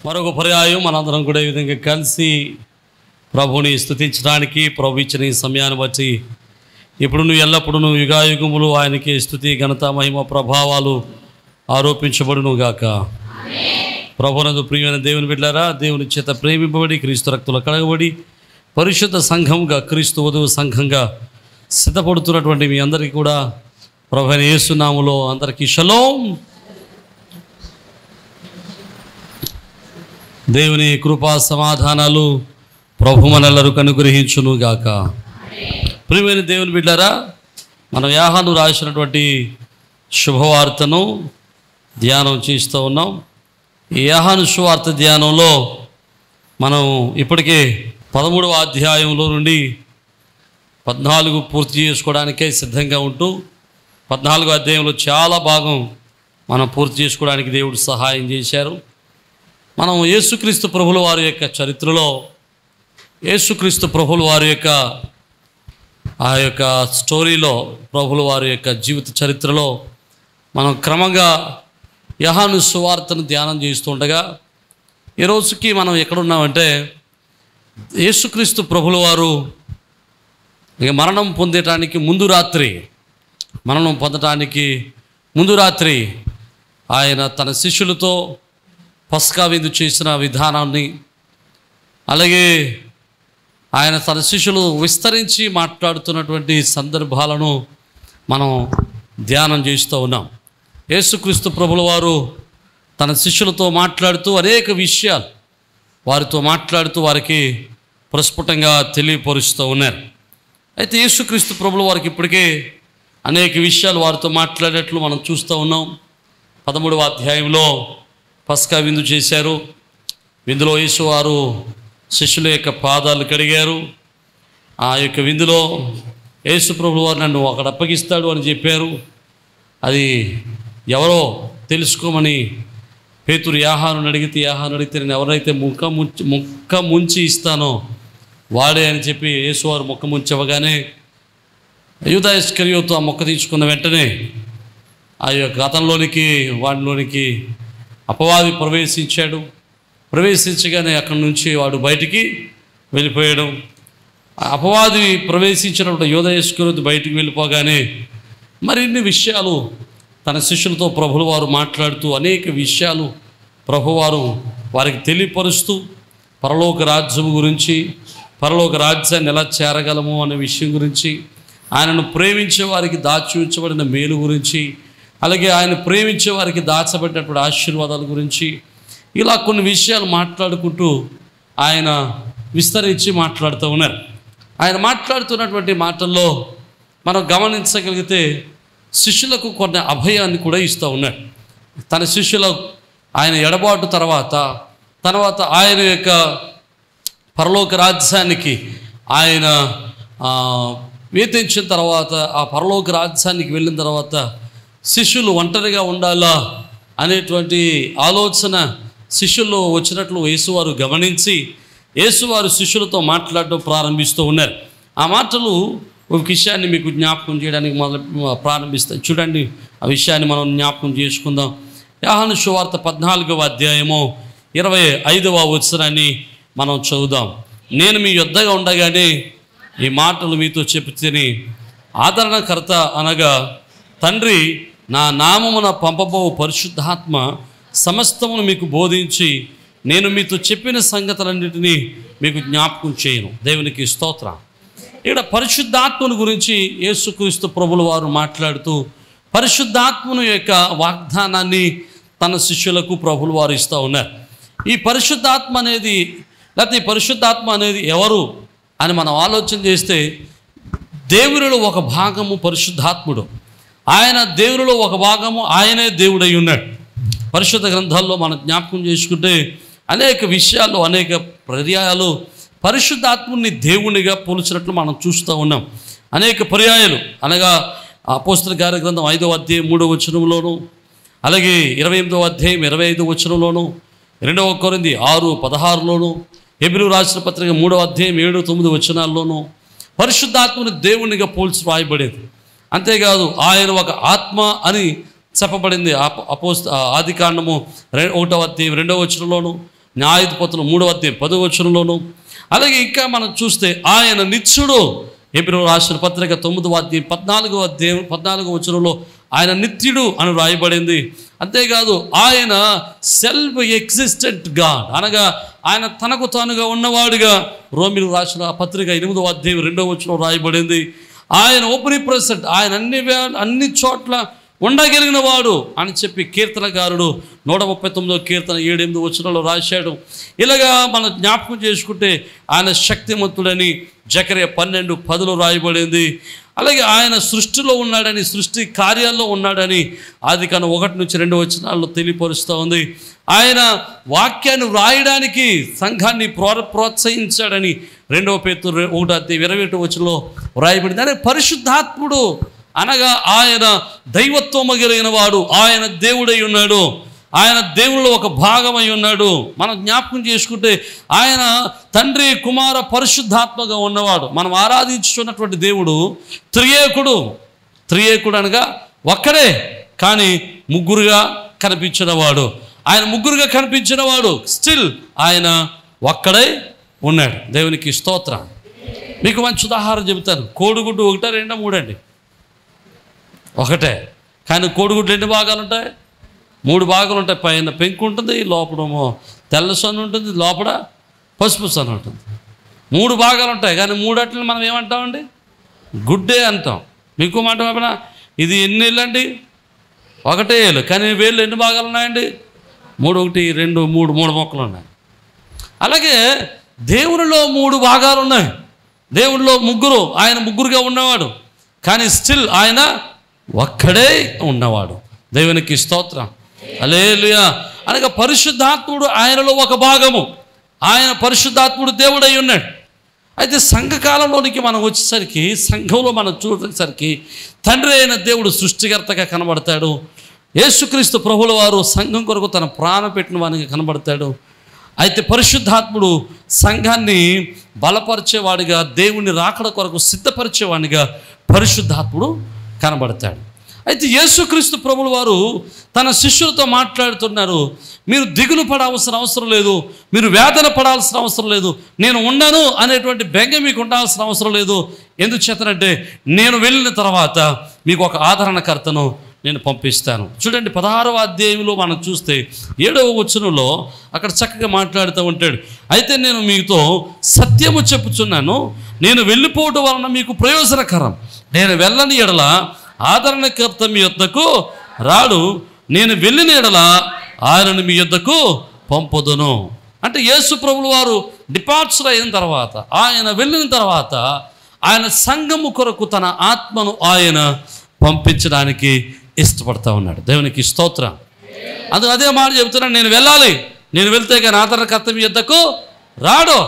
మరొక పర్యాయం మనందరం కూడా ఈ విధంగా కలిసి ప్రభుని స్తుతించడానికి ప్రభు ఇచ్చిన ఈ సమయాన్ని బట్టి ఇప్పుడు నువ్వు ఎల్లప్పుడూ నువ్వు యుగాయుగములు ఆయనకి స్తుతి ఘనత మహిమ ప్రభావాలు ఆరోపించబడును గాక. ప్రభునందు ప్రియమైన దేవుని బిడ్డలారా, దేవుని చేత ప్రేమింపబడి క్రీస్తు రక్తులు కడగబడి పరిశుద్ధ సంఘంగా క్రీస్తు వధువు సంఘంగా సిద్ధపడుతున్నటువంటి మీ అందరికీ కూడా ప్రభు అయిన యేసు నామములో అందరికీ షలోం. దేవుని కృపా సమాధానాలు ప్రభు మనెల్లరికి అనుగ్రహించును గాక. ప్రియమైన దేవుని బిడ్డారా, మనం యోహాను రాసినటువంటి శుభవార్తను ధ్యానం చేస్తూ ఉన్నాం. ఈ యోహాను సువార్త ధ్యానంలో మనం ఇప్పటికే 13వ అధ్యాయంలో నుండి 14 పూర్తి చేసుకోవడానికే సిద్ధంగా ఉంటూ 14వ అధ్యాయంలో చాలా భాగం మనం పూర్తి చేసుకోవడానికి దేవుడు సహాయం చేశారు. మనం యేసుక్రీస్తు ప్రభుల వారి యొక్క చరిత్రలో యేసుక్రీస్తు ప్రభుల వారి యొక్క ఆ యొక్క స్టోరీలో ప్రభుల వారి యొక్క జీవిత చరిత్రలో మనం క్రమంగా యోహాను సువార్తను ధ్యానం చేస్తుండగా ఈ రోజుకి మనం ఎక్కడున్నామంటే యేసుక్రీస్తు ప్రభుల వారు ఇక మరణం పొందటానికి ముందు రాత్రి ఆయన తన శిష్యులతో పస్కా విందు చేసిన విధానాన్ని, అలాగే ఆయన తన శిష్యులు విస్తరించి మాట్లాడుతున్నటువంటి సందర్భాలను మనం ధ్యానం చేస్తూ ఉన్నాం. యేసుక్రీస్తు ప్రభుల వారు తన శిష్యులతో మాట్లాడుతూ అనేక విషయాలు వారితో మాట్లాడుతూ వారికి ప్రస్ఫుటంగా తెలియపరుస్తూ ఉన్నారు. అయితే యేసుక్రీస్తు ప్రభుల వారికి ఇప్పటికే అనేక విషయాలు వారితో మాట్లాడేట్లు మనం చూస్తూ ఉన్నాం. 13వ అధ్యాయంలో పస్కా విందు చేశారు. విందులో యేసు వారు శిష్యుల యొక్క పాదాలు కడిగారు. ఆ యొక్క విందులో యేసు ప్రభువు వారు నన్ను అక్కడ అప్పగిస్తాడు అని చెప్పారు. అది ఎవరో తెలుసుకోమని పేతురు యోహానుని అడిగితే నేను ఎవరైతే ముక్క ముంచి ఇస్తానో వాడే అని చెప్పి యేసువారు మొక్క ముంచవగానే యూదా ఇస్కరియోతు ఆ మొక్క తీసుకున్న వెంటనే ఆ యొక్క అతనిలోనికి వాడిలోనికి అపవాది ప్రవేశించగానే అక్కడి నుంచి వాడు బయటికి వెళ్ళిపోయాడు. అపవాది ప్రవేశించినప్పుడు యూదా ఇస్కరియోతు బయటికి వెళ్ళిపోగానే మరిన్ని విషయాలు తన శిష్యులతో ప్రభుల వారు మాట్లాడుతూ అనేక విషయాలు ప్రభువారు వారికి తెలియపరుస్తూ పరలోక రాజ్యం గురించి, పరలోక రాజ్యాన్ని ఎలా చేరగలము అనే విషయం గురించి, ఆయనను ప్రేమించే వారికి దాచి ఉంచబడిన మేలు గురించి, అలాగే ఆయన ప్రేమించే వారికి దాచబడినటువంటి ఆశీర్వాదాల గురించి, ఇలా కొన్ని విషయాలు మాట్లాడుకుంటూ ఆయన విస్తరించి మాట్లాడుతూ ఉన్నారు. ఆయన మాట్లాడుతున్నటువంటి మాటల్లో మనం గమనించగలిగితే శిష్యులకు కొన్ని అభయాన్ని కూడా ఇస్తూ ఉన్నాడు. తన శిష్యుల ఆయన ఎడబాటు తర్వాత ఆయన యొక్క పరలోక రాజ్యానికి ఆయన వేధించిన తర్వాత, ఆ పరలోక రాజ్యానికి వెళ్ళిన తర్వాత శిష్యులు ఒంటరిగా ఉండాలా అనేటువంటి ఆలోచన శిష్యుల్లో వచ్చినట్లు యేసువారు గమనించి యేసువారు శిష్యులతో మాట్లాడటం ప్రారంభిస్తూ ఉన్నారు. ఆ మాటలు ఒక విషయాన్ని మీకు జ్ఞాపకం చేయడానికి ప్రారంభిస్తాయి. చూడండి, ఆ విషయాన్ని మనం జ్ఞాపకం చేసుకుందాం. యోహాను సువార్త 14వ అధ్యాయము 25వ వచనాన్ని మనం చదువుదాం. నేను మీ యొద్దగా ఉండగానే ఈ మాటలు మీతో చెప్తేనే ఆదరణకర్త అనగా తండ్రి నా నామమున పంపబో పరిశుద్ధాత్మ సమస్తమును మీకు బోధించి నేను మీతో చెప్పిన సంగతులన్నిటినీ మీకు జ్ఞాపకం చేయను. దేవునికి స్తోత్రం. ఇక్కడ పరిశుద్ధాత్మను గురించి యేసుక్రీస్తు ప్రభుల వారు మాట్లాడుతూ పరిశుద్ధాత్మను యొక్క వాగ్దానాన్ని తన శిష్యులకు ప్రభుల వారు ఇస్తూ ఉన్నారు. ఈ పరిశుద్ధాత్మ అనేది, లేకపోతే ఈ పరిశుద్ధాత్మ అనేది ఎవరు అని మనం ఆలోచన చేస్తే దేవునిలో ఒక భాగము పరిశుద్ధాత్ముడు. ఆయన దేవునిలో ఒక భాగము, ఆయనే దేవుడై ఉన్నాడు. పరిశుద్ధ గ్రంథాల్లో మనం జ్ఞాపకం చేసుకుంటే అనేక విషయాలు, అనేక పర్యాయాలు పరిశుద్ధాత్ముని దేవునిగా పోల్చినట్లు మనం చూస్తూ ఉన్నాం. అనేక పర్యాయాలు అనగా అపోస్తల కార్య గ్రంథం 5వ అధ్యాయం 3వ వచనంలోను, అలాగే 28వ అధ్యాయం 25వ వచనంలోను, 2వ కొరింథీ 6:16లోను, హెబ్రీ రాసిన పత్రిక 3వ అధ్యాయం 7-9 వచనాల్లోనూ పరిశుద్ధాత్మని దేవునిగా పోల్చి రాయబడేది. అంతేకాదు ఆయన ఒక ఆత్మ అని చెప్పబడింది. ఆదికాండము 1వ అధ్యాయం 2వ వచనంలోను, న్యాయాధిపతులు 3వ అధ్యాయం 10వ వచనంలోను. అలాగే ఇంకా మనం చూస్తే ఆయన నిత్యుడు, హెబ్రీయులకు రాసిన పత్రిక 9వ అధ్యాయం 14వ వచనంలో ఆయన నిత్యుడు అని రాయబడింది. అంతేకాదు ఆయన సెల్ఫ్ ఎగ్జిస్టెంట్ గాడ్, అనగా ఆయన తనకు తానుగా ఉన్నవాడుగా రోమీయులకు రాసిన పత్రిక 8వ అధ్యాయం 2వ వచనంలో రాయబడింది. ఆయన ఓపెన్ ప్రెసెంట్, ఆయన అన్ని చోట్ల ఉండగలిగిన వాడు అని చెప్పి కీర్తనకారుడు 139వ కీర్తన 7-8 వచనాల్లో రాశాడు. ఇలాగా మనం జ్ఞాపకం చేసుకుంటే ఆయన శక్తిమంతుడని జకర్యా 12:10లో రాయబడింది. అలాగే ఆయన సృష్టిలో ఉన్నాడని, సృష్టి కార్యాల్లో ఉన్నాడని ఆదికాండం 1-2 వచనాల్లో తెలియపరుస్తూ ఉంది. ఆయన వాక్యాన్ని వ్రాయడానికి సంఘాన్ని ప్రోత్సహించాడని 2 పేతురు 1:21 వచనంలో వ్రాయబడింది. అనే పరిశుద్ధాత్ముడు అనగా ఆయన దైవత్వము కలిగిన వాడు, ఆయన దేవుడై ఉన్నాడు, ఆయన దేవుళ్ళలో ఒక భాగమై ఉన్నాడు. మనం జ్ఞాపకం చేసుకుంటే ఆయన తండ్రి, కుమార, పరిశుద్ధాత్మగా ఉన్నవాడు. మనం ఆరాధించుతున్నటువంటి దేవుడు త్రియేకుడు అనగా ఒక్కడే కానీ ముగ్గురుగా కనిపించినవాడు. ఆయన ముగ్గురుగా కనిపించినవాడు, స్టిల్ ఆయన ఒక్కడై ఉన్నాడు. దేవునికి స్తోత్రం. మీకు మంచి ఉదాహరణ చెబుతాను. కోడిగుడ్డు 1, 2, 3 అండి, ఒకటే. కానీ కోడిగుడ్లు ఎన్ని భాగాలు ఉంటాయి? 3 భాగాలు ఉంటాయి. పైన పెంకు ఉంటుంది, లోపడేమో తెల్ల సొన ఉంటుంది, లోపల పసుపు సొన ఉంటుంది. 3 భాగాలు ఉంటాయి. కానీ 3 మనం ఏమంటామండి? గుడ్డే అంటాం. మీకు మాట చెప్పిన ఇది ఎన్ని ఏళ్ళు అండి? 1 ఏళ్ళు. కానీ వేళ్ళు ఎన్ని భాగాలు ఉన్నాయండి? 3, 1, 2, 3 మొక్కలు ఉన్నాయి. అలాగే దేవునిలో 3 భాగాలు ఉన్నాయి. దేవునిలో ముగ్గురు, ఆయన ముగ్గురుగా ఉన్నవాడు, కానీ స్టిల్ ఆయన ఒక్కడే ఉన్నవాడు. దేవునికి స్తోత్రం. హల్లెలూయా. అనగా పరిశుద్ధాత్ముడు ఆయనలో ఒక భాగము. ఆయన పరిశుద్ధాత్ముడు దేవుడై ఉన్నాడు. అయితే సంఘకాలంలోనికి మనం వచ్చేసరికి, సంఘంలో మనం చూసేసరికి తండ్రి అయిన దేవుడు సృష్టికర్తగా కనబడతాడు. యేసుక్రీస్తు ప్రభుల వారు సంఘం కొరకు తన ప్రాణం పెట్టిన వానికి కనబడతాడు. అయితే పరిశుద్ధాత్ముడు సంఘాన్ని బలపరిచేవాడిగా, దేవుని రాకడ కొరకు సిద్ధపరిచేవాడిగా పరిశుద్ధాత్ముడు కనబడతాడు. అయితే యేసుక్రీస్తు ప్రభుల వారు తన శిష్యులతో మాట్లాడుతున్నారు. మీరు దిగులు పడాల్సిన అవసరం లేదు, మీరు వేదన పడాల్సిన అవసరం లేదు, నేను ఉన్నాను అనేటువంటి బెంగ మీకు ఉండాల్సిన అవసరం లేదు. ఎందుచేతనంటే నేను వెళ్ళిన తర్వాత మీకు ఒక ఆదరణకర్తను నేను పంపిస్తాను. చూడండి 16వ అధ్యాయంలో మనం చూస్తే 7వ వచనంలో అక్కడ చక్కగా మాట్లాడుతూ ఉంటాడు. అయితే నేను మీతో సత్యము చెప్పుచున్నాను, నేను వెళ్ళిపోవడం వలన మీకు ప్రయోజనకరం. నేను వెళ్ళని ఎడల ఆదరణకర్త మీ యొద్దకు రాడు, నేను వెళ్ళిన ఎడల ఆయనను మీ యొద్దకు పంపుదును. అంటే యేసు ప్రభుల వారు డిపార్చర్ అయిన తర్వాత, ఆయన వెళ్ళిన తర్వాత ఆయన సంఘము కొరకు తన ఆత్మను ఆయన పంపించడానికి ఇష్టపడతా ఉన్నాడు. దేవునికి స్తోత్రం. అదే మాట చెబుతున్నాను, నేను వెళ్ళాలి, నేను వెళ్తే కానీ ఆదరణకర్త మీ యొద్దకు రాడు.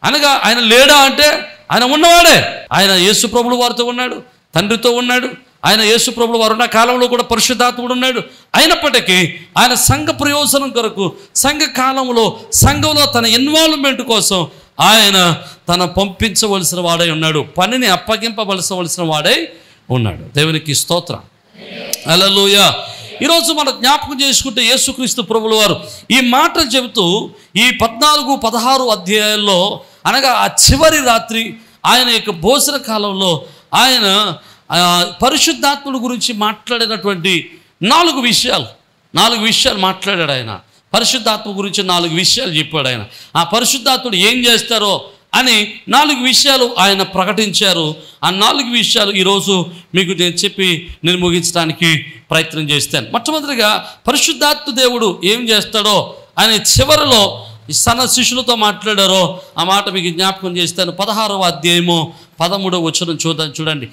అనగా ఆయన లేడా అంటే ఆయన ఉన్నవాడే. ఆయన యేసు ప్రభుల వారితో ఉన్నాడు, తండ్రితో ఉన్నాడు. ఆయన యేసు ప్రభుల వారు ఉన్న కాలంలో కూడా పరిశుద్ధాత్ముడు ఉన్నాడు. అయినప్పటికీ ఆయన సంఘ ప్రయోజనం కొరకు, సంఘ కాలంలో, సంఘంలో తన ఇన్వాల్వ్మెంట్ కోసం ఆయన తన పంపించవలసిన వాడై ఉన్నాడు, పనిని అప్పగింపవలసిన వాడై ఉన్నాడు. దేవునికి స్తోత్రం. హల్లెలూయా. ఈరోజు మనం జ్ఞాపకం చేసుకుంటే యేసుక్రీస్తు ప్రభుల వారు ఈ మాటలు చెబుతూ ఈ 14, 16 అధ్యాయాల్లో, అనగా ఆ చివరి రాత్రి ఆయన యొక్క భోజన కాలంలో ఆయన పరిశుద్ధాత్ముడి గురించి మాట్లాడినటువంటి 4 విషయాలు మాట్లాడాడు. ఆయన పరిశుద్ధాత్మ గురించి 4 విషయాలు చెప్పాడు. ఆయన ఆ పరిశుద్ధాత్ముడు ఏం చేస్తారో అని 4 విషయాలు ఆయన ప్రకటించారు. ఆ 4 విషయాలు ఈరోజు మీకు నేను చెప్పి నేను ముగించడానికి ప్రయత్నం చేస్తాను. మొట్టమొదటిగా పరిశుద్ధాత్మ దేవుడు ఏం చేస్తాడో ఆయన చివరిలో సన్న శిష్యులతో మాట్లాడారో ఆ మాట మీకు జ్ఞాపకం చేస్తాను. 16వ అధ్యాయము 13వ వచనం చూడండి.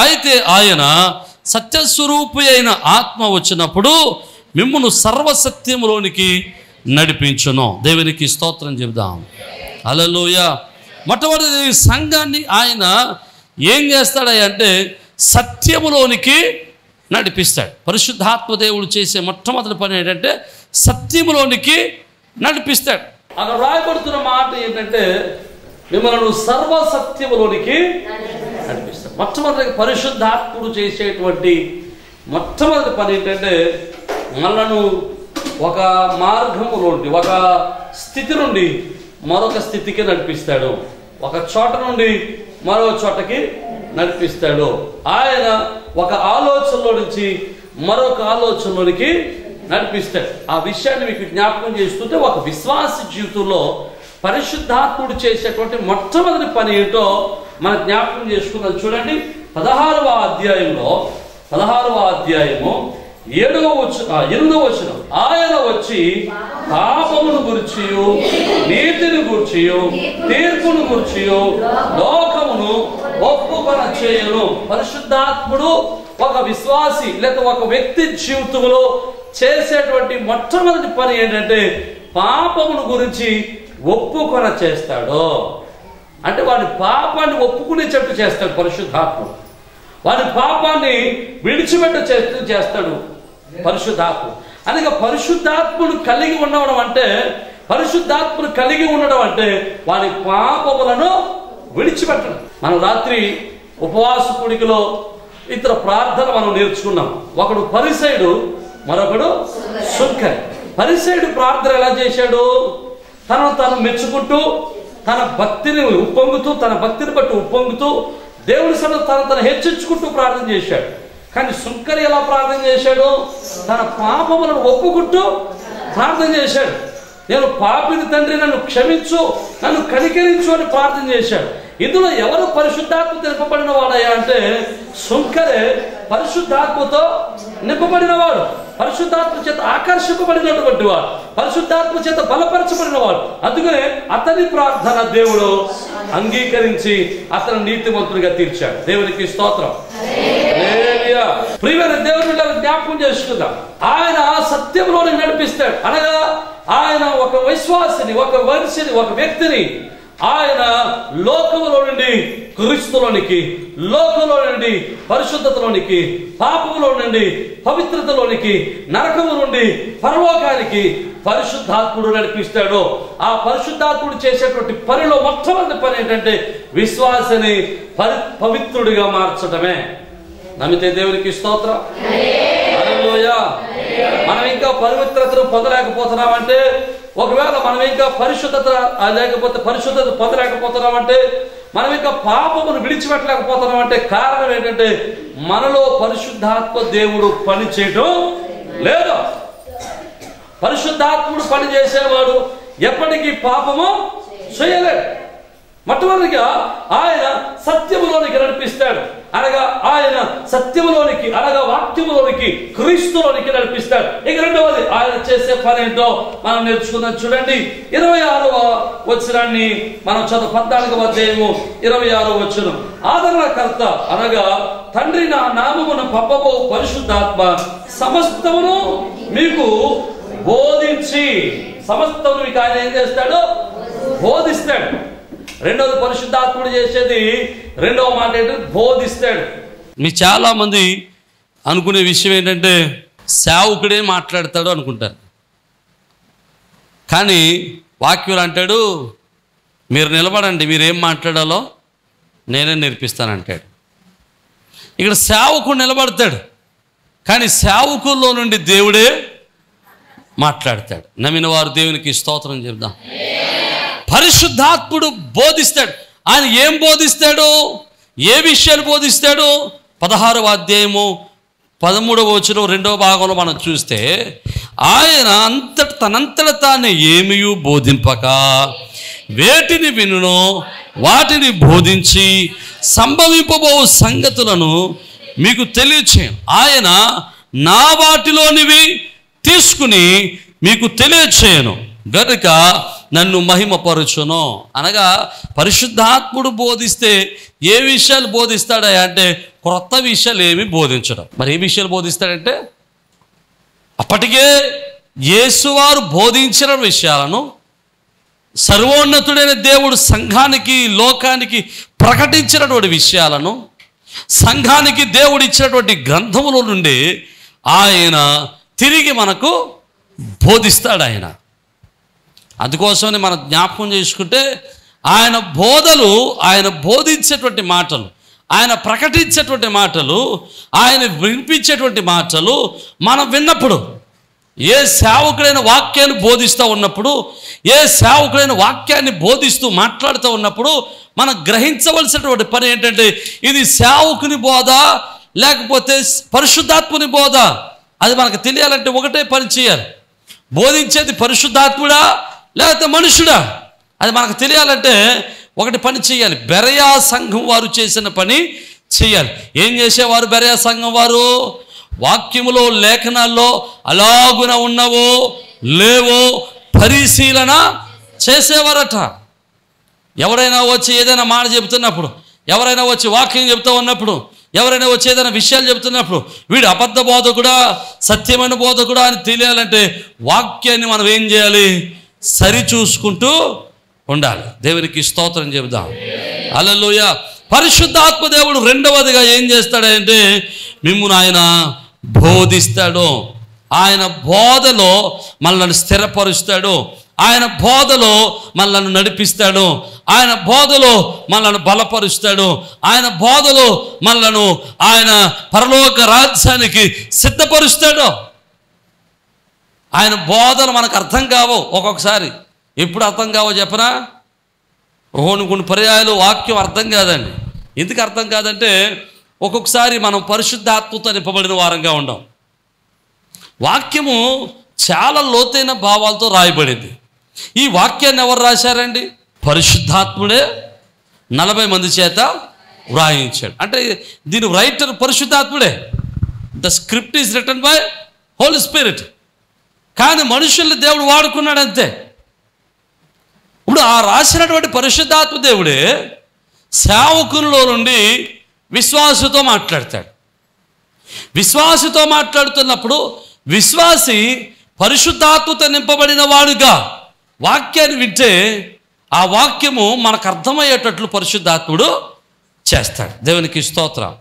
అయితే ఆయన సత్యస్వరూపి అయిన ఆత్మ వచ్చినప్పుడు మిమ్మును సర్వసత్యములోనికి నడిపించును. దేవునికి స్తోత్రం చెబుదాం. హల్లెలూయా. మొట్టమొదటి సంఘాన్ని ఆయన ఏం చేస్తాడంటే సత్యములోనికి నడిపిస్తాడు. పరిశుద్ధాత్మ దేవుడు చేసే మొట్టమొదటి పని ఏంటంటే సత్యములోనికి నడిపిస్తాడు. అక్కడ రాయబడుతున్న మాట ఏంటంటే మిమ్మల్ని సర్వసత్యములోనికి నడిపిస్తాడు. మొట్టమొదటి పరిశుద్ధాత్ముడు చేసేటువంటి మొట్టమొదటి పని ఏంటంటే మనలను ఒక మార్గము నుండి, ఒక స్థితి నుండి మరొక స్థితికి నడిపిస్తాడు. ఒక చోట నుండి మరో చోటకి నడిపిస్తాడు. ఆయన ఒక ఆలోచనలో నుంచి మరొక ఆలోచనలోనికి నడిపిస్తాడు. ఆ విషయాన్ని మీకు జ్ఞాపకం చేస్తుంటే, ఒక విశ్వాస జీవితంలో పరిశుద్ధాత్ముడు చేసేటువంటి మొట్టమొదటి పని ఏంటో మనం జ్ఞాపకం చేసుకున్నాం. చూడండి, 16వ అధ్యాయము 8వ వచనం, ఆయన వచ్చి పాపమును గుర్చియు నీతిని గుర్చియు తీర్పును గుర్చియు లోకమును ఒప్పుకొన చేయును. పరిశుద్ధాత్ముడు ఒక విశ్వాసి లేదా ఒక వ్యక్తి జీవితంలో చేసేటువంటి మొట్టమొదటి పని ఏంటంటే పాపమును గురించి ఒప్పుకొన చేస్తాడు. అంటే వాడి పాపాన్ని ఒప్పుకునేటట్టు చేస్తాడు పరిశుద్ధాత్ముడు. వాడి పాపాన్ని విడిచిపెట్టు చేస్తాడు పరిశుద్ధాత్ముడు. అనగా పరిశుద్ధాత్ముడు కలిగి ఉండడం అంటే, పరిశుద్ధాత్ముడు కలిగి ఉండడం అంటే వాడి పాపములను విడిచిపెట్టడం. మనం రాత్రి ఉపవాస కూడికలో ఇతర ప్రార్థన మనం నేర్చుకున్నాం. ఒకడు పరిసయుడు, మరొకడు సుంకరి. పరిసయుడు ప్రార్థన ఎలా చేశాడు? తనను తాను మెచ్చుకుంటూ, తన భక్తిని ఉప్పొంగుతూ, తన భక్తిని బట్టి ఉప్పొంగుతూ, దేవుడి సన్నిధిలో తను హెచ్చించుకుంటూ ప్రార్థన చేశాడు. కానీ సుంకరి ఎలా ప్రార్థన చేశాడు? తన పాపములను ఒప్పుకుంటూ ప్రార్థన చేశాడు. నేను పాపిని తండ్రి, నన్ను క్షమించు, నన్ను కనికరించు అని ప్రార్థన చేశాడు. ఇందులో ఎవరు పరిశుద్ధాత్మ నింపబడిన వాడయ్యా అంటే సుంకరే పరిశుద్ధాత్మతో నింపబడిన వాడు, పరిశుద్ధాత్మ చేత ఆకర్షింపబడినటువంటి వాడు, పరిశుద్ధాత్మ చేత బలపరచబడిన వాడు. అందుకనే అతని ప్రార్థన దేవుడు అంగీకరించి అతను నీతిమంతుడిగా తీర్చాడు. దేవునికి స్తోత్రం. ప్రియమైన దేవుని జ్ఞాపకం చేసుకుందాం. ఆయన సత్యంలోనే నడిపిస్తాడు. అనగా ఆయన ఒక విశ్వాసిని, ఒక మనిషిని, ఒక వ్యక్తిని ఆయన లోకములో నుండి క్రీస్తులోనికి, లోకంలో నుండి పరిశుద్ధతలోనికి, పాపములో నుండి పవిత్రతలోనికి, నరకము నుండి పరలోకానికి పరిశుద్ధాత్ముడు నడిపిస్తాడు. ఆ పరిశుద్ధాత్ముడు చేసేటువంటి పనిలో మొట్టమొదటి పని ఏంటంటే విశ్వాసిని పవిత్రుడిగా మార్చడమే. నమ్మితే దేవునికి స్తోత్రం. హల్లెలూయా. మనం ఇంకా పవిత్రతను పొందలేకపోతున్నామంటే, ఒకవేళ మనం ఇంకా పరిశుద్ధత లేకపోతే పరిశుద్ధత పొందలేకపోతున్నామంటే, మనం ఇంకా పాపమును విడిచిపెట్టలేకపోతున్నామంటే కారణం ఏంటంటే మనలో పరిశుద్ధాత్మ దేవుడు పని చేయడం లేదు. పరిశుద్ధాత్ముడు పని చేసేవాడు ఎప్పటికీ పాపము చేయలేడు. మొట్టమొదటిగా ఆయన సత్యములోనికి నడిపిస్తాడు. అనగా ఆయన సత్యములోనికి, అనగా వాక్యములోనికి, క్రీస్తులోనికి నడిపిస్తాడు. ఇక రెండవది ఆయన చేసే పని ఏంటో మనం నేర్చుకుందాం. చూడండి, 26వ వచనాన్ని మనం చదువు. 14వ అధ్యాయము 26వ వచనం. ఆదరణకర్త అనగా తండ్రి నా నామమున పంపబో పరిశుద్ధాత్మ సమస్తమును మీకు బోధించి, సమస్తమును మీకు ఆయన ఏం చేస్తాడు? బోధిస్తాడు. రెండవది పరిశుద్ధాత్ముడు చేసేది, రెండవ మాట ఏంటంటే బోధిస్తాడు. మీ చాలా మంది అనుకునే విషయం ఏంటంటే సేవకుడే మాట్లాడతాడు అనుకుంటారు. కానీ వాక్యులు అంటాడు, మీరు నిలబడండి, మీరేం మాట్లాడాలో నేనే నేర్పిస్తానంటాడు. ఇక్కడ సేవకుడు నిలబడతాడు, కానీ సేవకుల్లో నుండి దేవుడే మాట్లాడతాడు. నమ్మిన వారు దేవునికి స్తోత్రం చెప్దాం. పరిశుద్ధాత్ముడు బోధిస్తాడు. ఆయన ఏం బోధిస్తాడు? ఏ విషయాలు బోధిస్తాడు? 16వ అధ్యాయము 13వ వచనం 2వ భాగంలో మనం చూస్తే, ఆయన తనంతట తానే ఏమీ బోధింపక వేటిని వినునో వాటిని బోధించి సంభవింపబో సంగతులను మీకు తెలియచేయను. ఆయన నా వాటిలోనివి తీసుకుని మీకు తెలియచేయను గనుక నన్ను మహిమపరచును. అనగా పరిశుద్ధాత్ముడు బోధిస్తే ఏ విషయాలు బోధిస్తాడా అంటే క్రొత్త విషయాలు ఏమి బోధించడం. మరి ఏ విషయాలు బోధిస్తాడంటే అప్పటికే యేసువారు బోధించిన విషయాలను సర్వోన్నతుడైన దేవుడు సంఘానికి, లోకానికి ప్రకటించినటువంటి విషయాలను, సంఘానికి దేవుడు ఇచ్చినటువంటి గ్రంథముల నుండి ఆయన తిరిగి మనకు బోధిస్తాడు. ఆయన అందుకోసమని మనం జ్ఞాపకం చేసుకుంటే ఆయన బోధలు, ఆయన బోధించేటువంటి మాటలు, ఆయన ప్రకటించేటువంటి మాటలు, ఆయన వినిపించేటువంటి మాటలు మనం విన్నప్పుడు ఏ సేవకుడైన వాక్యాన్ని బోధిస్తూ ఉన్నప్పుడు, ఏ సేవకుడైన వాక్యాన్ని బోధిస్తూ మాట్లాడుతూ ఉన్నప్పుడు మనం గ్రహించవలసినటువంటి పని ఏంటంటే, ఇది సేవకుని బోధ లేకపోతే పరిశుద్ధాత్ముని బోధ, అది మనకు తెలియాలంటే ఒకటే పని చేయాలి. బోధించేది పరిశుద్ధాత్ముడా లేకపోతే మనుషుడా, అది మనకు తెలియాలంటే ఒకటి పని చేయాలి. బెరయా సంఘం వారు చేసిన పని చేయాలి. ఏం చేసేవారు బెరయా సంఘం వారు? వాక్యములో లేఖనాల్లో అలాగున ఉన్నవో లేవో పరిశీలన చేసేవారట. ఎవరైనా వచ్చి ఏదైనా మాట చెబుతున్నప్పుడు, ఎవరైనా వచ్చి వాక్యం చెబుతూ ఉన్నప్పుడు, ఎవరైనా వచ్చి ఏదైనా విషయాలు చెబుతున్నప్పుడు వీడు అబద్ధ బోధకుడా సత్యమైన బోధకుడా అని తెలియాలంటే వాక్యాన్ని మనం ఏం చేయాలి? సరిచూసుకుంటూ ఉండాలి. దేవునికి స్తోత్రం చెబుదాం. హల్లెలూయా. పరిశుద్ధాత్మ దేవుడు రెండవదిగా ఏం చేస్తాడంటే మిమ్మును ఆయన బోధిస్తాడు. ఆయన బోధలో మనల్ని స్థిరపరుస్తాడు. ఆయన బోధలో మనల్ని నడిపిస్తాడు. ఆయన బోధలో మనల్ని బలపరుస్తాడు. ఆయన బోధలో మనల్ని ఆయన పరలోక రాజ్యానికి సిద్ధపరుస్తాడు. ఆయన బోధలు మనకు అర్థం కావు ఒక్కొక్కసారి. ఎప్పుడు అర్థం కావో చెప్పనా? కొన్ని పర్యాయాలు వాక్యం అర్థం కాదండి. ఎందుకు అర్థం కాదంటే ఒక్కొక్కసారి మనం పరిశుద్ధాత్మతో నింపబడిన వారంగా ఉండం. వాక్యము చాలా లోతైన భావాలతో రాయబడింది. ఈ వాక్యాన్ని ఎవరు రాశారండి? పరిశుద్ధాత్ముడే 40 మంది చేత వ్రాయించాడు. అంటే దీని రైటర్ పరిశుద్ధాత్ముడే. The script is written by holy spirit. కానీ మనుషుల్ని దేవుడు వాడుకున్నాడు అంతే. ఇప్పుడు ఆ రాసినటువంటి పరిశుద్ధాత్మ దేవుడే సేవకుల్లో నుండి విశ్వాసతో మాట్లాడతాడు. విశ్వాసతో మాట్లాడుతున్నప్పుడు విశ్వాసి పరిశుద్ధాత్మతో నింపబడిన వాడుగా వాక్యాన్ని వింటే ఆ వాక్యము మనకు అర్థమయ్యేటట్లు పరిశుద్ధాత్ముడు చేస్తాడు. దేవునికి స్తోత్రం.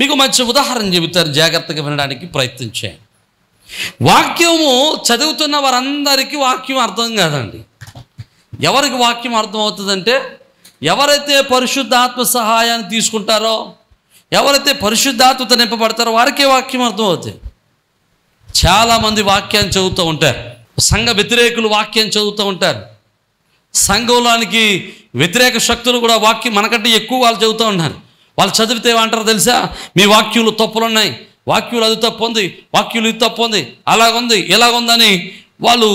మీకు మంచి ఉదాహరణ చెబుతారు, జాగ్రత్తగా వినడానికి ప్రయత్నించాను. వాక్యము చదువుతున్న వారందరికీ వాక్యం అర్థం కాదండి. ఎవరికి వాక్యం అర్థమవుతుందంటే ఎవరైతే పరిశుద్ధాత్మ సహాయాన్ని తీసుకుంటారో, ఎవరైతే పరిశుద్ధాత్మతో నింపబడతారో వారికే వాక్యం అర్థమవుతుంది. చాలామంది వాక్యాన్ని చదువుతూ ఉంటారు. సంఘ వ్యతిరేకులు వాక్యాన్ని చదువుతూ ఉంటారు. సంఘంలోనికి వ్యతిరేక శక్తులు కూడా వాక్యం మనకంటే ఎక్కువ వాళ్ళు చదువుతూ ఉన్నారు. వాళ్ళు చదివితే ఏమంటారు తెలుసా? మీ వాక్యులు తప్పులున్నాయి, వాక్యులు అది తప్పు ఉంది, వాక్యులు ఇది తప్పు ఉంది, అలాగుంది ఇలాగుందని వాళ్ళు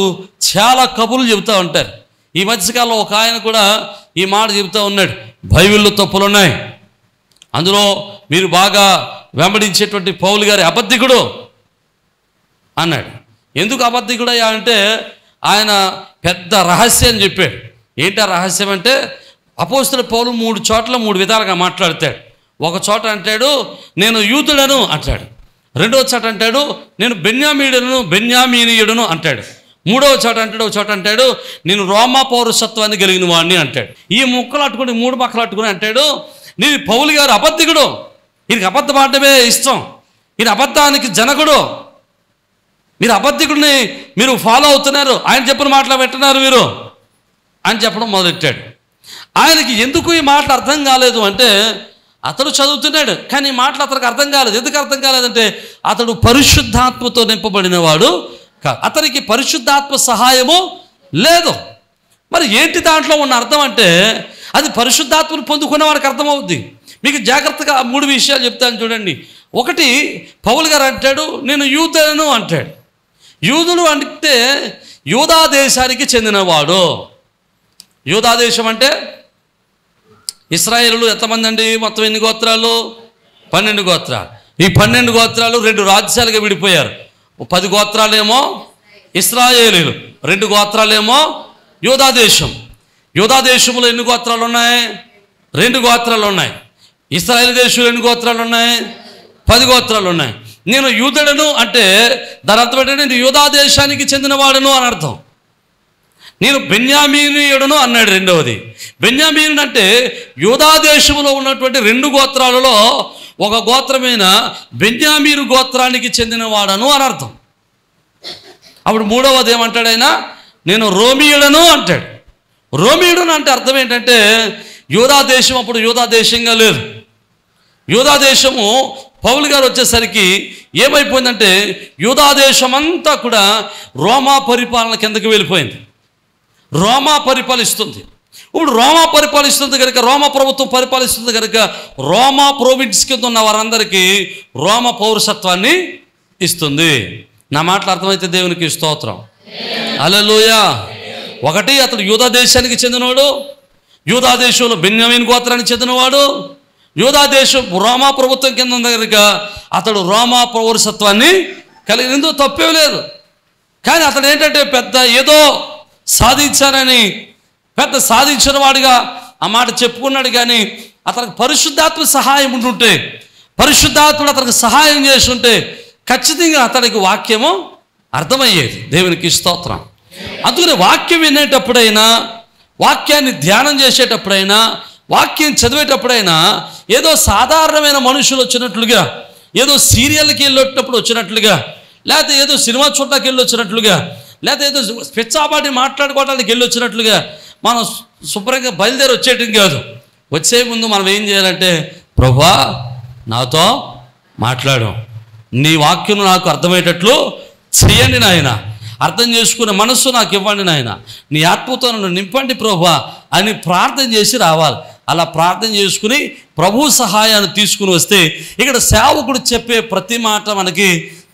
చాలా కబుర్లు చెబుతూ ఉంటారు. ఈ మధ్యకాలంలో ఒక ఆయన కూడా ఈ మాట చెబుతూ ఉన్నాడు, బైబిల్లో తప్పులున్నాయి, అందులో మీరు బాగా వెంబడించేటువంటి పౌలు గారి అబద్ధికుడు అన్నాడు. ఎందుకు అబద్ధికుడయ్యా అంటే ఆయన పెద్ద రహస్యం చెప్పాడు. ఏంటి ఆ రహస్యం అంటే, అపోస్తలుడైన పౌలు 3 చోట్ల 3 విధాలుగా మాట్లాడతాడు. ఒక చోట అంటాడు నేను యూదుడను అంటాడు. రెండవ చోట అంటాడు నేను బెన్యామీనీయుడను అంటాడు. మూడవ చోట అంటాడు నేను రోమా పౌరసత్వాన్ని కలిగిన వాడిని అంటాడు. ఈ ముక్కలు అట్టుకుని 3 పక్కలు అట్టుకుని అంటాడు నేను పౌలు గారు అబద్ధికుడు, ఈయనకి అబద్ధం ఆడటమే ఇష్టం, ఈయన అబద్ధానికి జనకుడు, మీరు అబద్ధికుడిని మీరు ఫాలో అవుతున్నారు, ఆయన చెప్పిన మాటలు పెట్టినారు మీరు అని చెప్పడం మొదలెట్టాడు. ఆయనకి ఎందుకు ఈ మాటలు అర్థం కాలేదు అంటే అతడు చదువుతున్నాడు కానీ ఈ మాటలు అతనికి అర్థం కాలేదు. ఎందుకు అర్థం కాలేదంటే అతడు పరిశుద్ధాత్మతో నింపబడినవాడు కాదు, అతనికి పరిశుద్ధాత్మ సహాయము లేదు. మరి ఏంటి దాంట్లో ఉన్న అర్థం అంటే అది పరిశుద్ధాత్మను పొందుకున్న వాడికి అర్థమవుద్ది. మీకు జాగ్రత్తగా 3 విషయాలు చెప్తాను చూడండి. ఒకటి, పౌలు గారు అంటాడు నేను యూదులను అంటాడు. యూదులు అంటే యూదా దేశానికి చెందినవాడు. యూదా దేశం అంటే ఇశ్రాయేలు ఎంతమంది అండి? మొత్తం ఎన్ని గోత్రాలు? 12 గోత్రాలు. ఈ 12 గోత్రాలు 2 రాజ్యాలుగా విడిపోయారు. 10 గోత్రాలేమో ఇశ్రాయేలీలు, 2 గోత్రాలేమో యూదా దేశం. యూదా దేశంలో ఎన్ని గోత్రాలు ఉన్నాయి? 2 గోత్రాలు ఉన్నాయి. ఇశ్రాయేల్ దేశంలో ఎన్ని గోత్రాలు ఉన్నాయి? 10 గోత్రాలు ఉన్నాయి. నేను యూదుడను అంటే దాని అర్థం ఏంటంటే నేను యూదా దేశానికి చెందినవాడను అని అర్థం. నేను బెన్యామీనీయుడను అన్నాడు. రెండవది, బెన్యామీను అంటే యూదా దేశంలో ఉన్నటువంటి 2 గోత్రాలలో ఒక గోత్రమైన బెన్యామీను గోత్రానికి చెందినవాడను అని అర్థం. అప్పుడు మూడవది ఏమంటాడు ఆయన? నేను రోమియుడను అంటాడు. రోమియుడను అంటే అర్థం ఏంటంటే యూదా దేశం అప్పుడు యూదా దేశంగా లేదు. యూదా దేశము పౌలు గారు వచ్చేసరికి ఏమైపోయిందంటే యూదా దేశమంతా కూడా రోమా పరిపాలన కిందకి వెళ్ళిపోయింది. రోమా పరిపాలిస్తుంది. ఇప్పుడు రోమా పరిపాలిస్తుంది కనుక, రోమా ప్రభుత్వం పరిపాలిస్తుంది కనుక రోమా ప్రోవిన్స్ కింద ఉన్న వారందరికీ రోమా పౌరసత్వాన్ని ఇస్తుంది. నా మాటలు అర్థమైతే దేవునికి స్తోత్రం. హల్లెలూయా. ఒకటి, అతడు యూదా దేశానికి చెందినవాడు, యూదా దేశంలో బెన్యామీను గోత్రానికి చెందినవాడు, యూదా దేశం రోమా ప్రభుత్వం కింద ఉంది కనుక అతడు రోమా పౌరసత్వాన్ని కలిగి, ఎందుకు తప్పే లేదు. కానీ అతడు ఏంటంటే పెద్ద ఏదో సాధించానని పెద్ద సాధించిన వాడిగా ఆ మాట చెప్పుకున్నాడు. కానీ అతనికి పరిశుద్ధాత్మ సహాయం ఉంటుంటే, పరిశుద్ధాత్ముడు అతనికి సహాయం చేస్తుంటే ఖచ్చితంగా అతనికి వాక్యము అర్థమయ్యేది. దేవునికి స్తోత్రం. అందుకని వాక్యం వినేటప్పుడైనా, వాక్యాన్ని ధ్యానం చేసేటప్పుడైనా, వాక్యం చదివేటప్పుడైనా ఏదో సాధారణమైన మనుషులు వచ్చినట్లుగా, ఏదో సీరియల్కి వెళ్ళేటప్పుడు వచ్చినట్లుగా, లేకపోతే ఏదో సినిమా చూడటానికి వెళ్ళి వచ్చినట్లుగా, లేకపోతే ఏదో పిచ్చాపాటి మాట్లాడుకోవడానికి వెళ్ళి వచ్చినట్లుగా మనం శుభ్రంగా బయలుదేరి వచ్చేయటం కాదు. వచ్చే ముందు మనం ఏం చేయాలంటే, ప్రభువా నాతో మాట్లాడు, నీ వాక్యం నాకు అర్థమయ్యేటట్లు చేయండి నాయన, అర్థం చేసుకునే మనస్సు నాకు ఇవ్వండి నాయన, నీ ఆత్మతో నన్ను నింపండి ప్రభువా అని ప్రార్థన చేసి రావాలి. అలా ప్రార్థన చేసుకుని ప్రభు సహాయాన్ని తీసుకుని వస్తే ఇక్కడ సేవకుడు చెప్పే ప్రతి మాట మనకి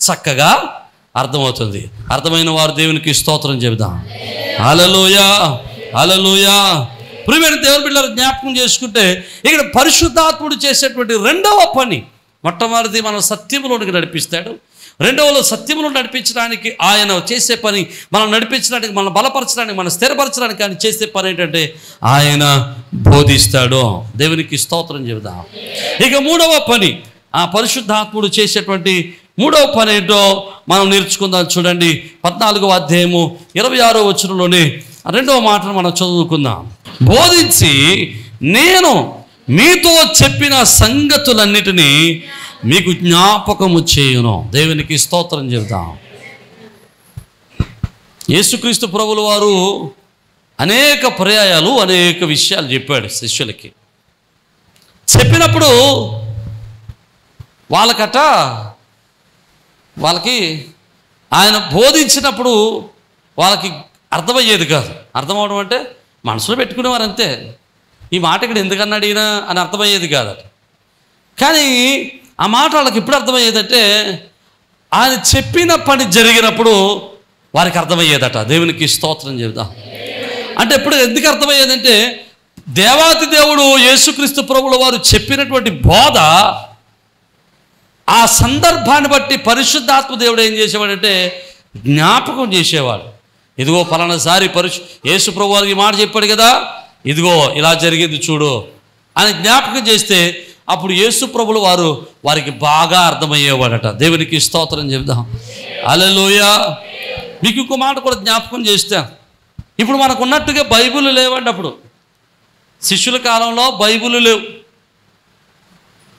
చక్కగా అర్థమవుతుంది. అర్థమైన వారు దేవునికి స్తోత్రం చెబుదాం. హల్లెలూయా, హల్లెలూయా. ప్రియమైన దేవుని బిడ్డలు జ్ఞాపకం చేసుకుంటే ఇక్కడ పరిశుద్ధాత్ముడు చేసేటువంటి రెండవ పని, మొట్టమొదటిది మనం సత్యములోనికి నడిపిస్తాడు. రెండవలో సత్యములో నడిపించడానికి ఆయన చేసే పని, మనం నడిపించడానికి, మనం బలపరచడానికి, మనం స్థిరపరచడానికి ఆయన చేసే పని ఏంటంటే ఆయన బోధిస్తాడు. దేవునికి స్తోత్రం చెబుదాం. ఇక మూడవ పని, ఆ పరిశుద్ధాత్ముడు చేసేటువంటి మూడవ పని ఏంటో మనం నేర్చుకుందాం. చూడండి 14వ అధ్యాయము 26వ వచనంలోనే రెండవ మాటను మనం చదువుకుందాం. బోధించి నేను మీతో చెప్పిన సంగతులన్నిటినీ మీకు జ్ఞాపకము చేయును. దేవునికి స్తోత్రం చెబుతాం. యేసుక్రీస్తు ప్రభువుల వారు అనేక పర్యాయాలు అనేక విషయాలు చెప్పాడు శిష్యులకి. చెప్పినప్పుడు వాళ్ళకి ఆయన బోధించినప్పుడు వాళ్ళకి అర్థమయ్యేది కాదు. అర్థమవడం అంటే మనసులో పెట్టుకునేవారు అంతే. ఈ మాట ఇక్కడ ఎందుకన్నాడు ఈయన అని అర్థమయ్యేది కాదట. కానీ ఆ మాట వాళ్ళకి ఎప్పుడు అర్థమయ్యేదంటే ఆయన చెప్పిన పని జరిగినప్పుడు వారికి అర్థమయ్యేదట. దేవునికి స్తోత్రం చెబుదాం. అంటే ఎప్పుడు ఎందుకు అర్థమయ్యేదంటే దేవాతి దేవుడు యేసుక్రీస్తు ప్రభువుల వారు చెప్పినటువంటి బోధ ఆ సందర్భాన్ని బట్టి పరిశుద్ధాత్మ దేవుడు ఏం చేసేవాడంటే జ్ఞాపకం చేసేవాడు. ఇదిగో పలానాసారి యేసు ప్రభు వారికి మాట చెప్పాడు కదా, ఇదిగో ఇలా జరిగింది చూడు అని జ్ఞాపకం చేస్తే అప్పుడు యేసు ప్రభుల వారు వారికి బాగా అర్థమయ్యేవాడట. దేవునికి స్తోత్రం చెబుదాం. హల్లెలూయా. మీకు ఇంకో మాట కూడా జ్ఞాపకం చేస్తాను. ఇప్పుడు మనకు ఉన్నట్టుగా బైబిల్ లేవండి. అప్పుడు శిష్యుల కాలంలో బైబిల్ లేవు,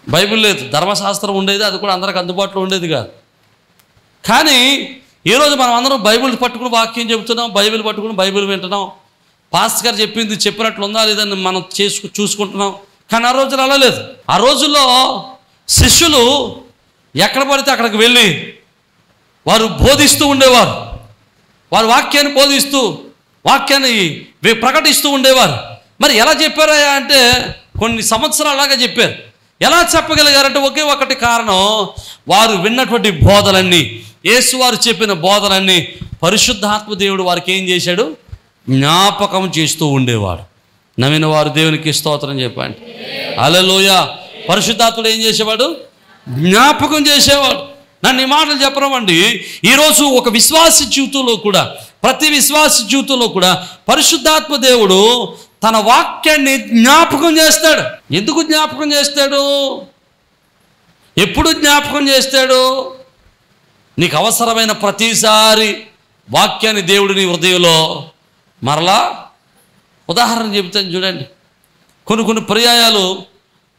బైబిల్ లేదు. ధర్మశాస్త్రం ఉండేది, అది కూడా అందరికి అందుబాటులో ఉండేది కాదు. కానీ ఈరోజు మనం అందరం బైబిల్ పట్టుకుని వాక్యం చెబుతున్నాం, బైబిల్ పట్టుకుని బైబిల్ వింటున్నాం. పాస్టర్ గారు చెప్పింది చెప్పినట్లు ఉందా లేదని మనం చూసుకుంటున్నాం. కానీ ఆ రోజులు అలా లేదు. ఆ రోజుల్లో శిష్యులు ఎక్కడ పడితే అక్కడికి వెళ్ళి వారు బోధిస్తూ ఉండేవారు. వారు వాక్యాన్ని బోధిస్తూ వాక్యాన్ని ప్రకటిస్తూ ఉండేవారు. మరి ఎలా చెప్పారా అంటే కొన్ని సంవత్సరాలు అలాగా చెప్పారు. ఎలా చెప్పగలిగారంటే ఒకే ఒకటి కారణం, వారు విన్నటువంటి బోధలన్నీ, యేసు వారు చెప్పిన బోధలన్నీ పరిశుద్ధాత్మ దేవుడు వారికి ఏం చేశాడు, జ్ఞాపకం చేస్తూ ఉండేవాడు. నమ్మిన వారు దేవునికి స్తోత్రం చెప్పండి. హల్లెలూయా. పరిశుద్ధాత్ముడు ఏం చేసేవాడు, జ్ఞాపకం చేసేవాడు. నన్ను ఈ మాటలు చెప్పరమండి. ఈరోజు ఒక విశ్వాసి జీవితంలో కూడా, ప్రతి విశ్వాసి జీవితంలో కూడా పరిశుద్ధాత్మ దేవుడు తన వాక్యాన్ని జ్ఞాపకం చేస్తాడు. ఎందుకు జ్ఞాపకం చేస్తాడు, ఎప్పుడు జ్ఞాపకం చేస్తాడు? నీకు అవసరమైన ప్రతిసారి వాక్యాన్ని దేవుడు నీ హృదయంలో మరలా, ఉదాహరణ చెబుతాను చూడండి. కొన్ని పర్యాయాలు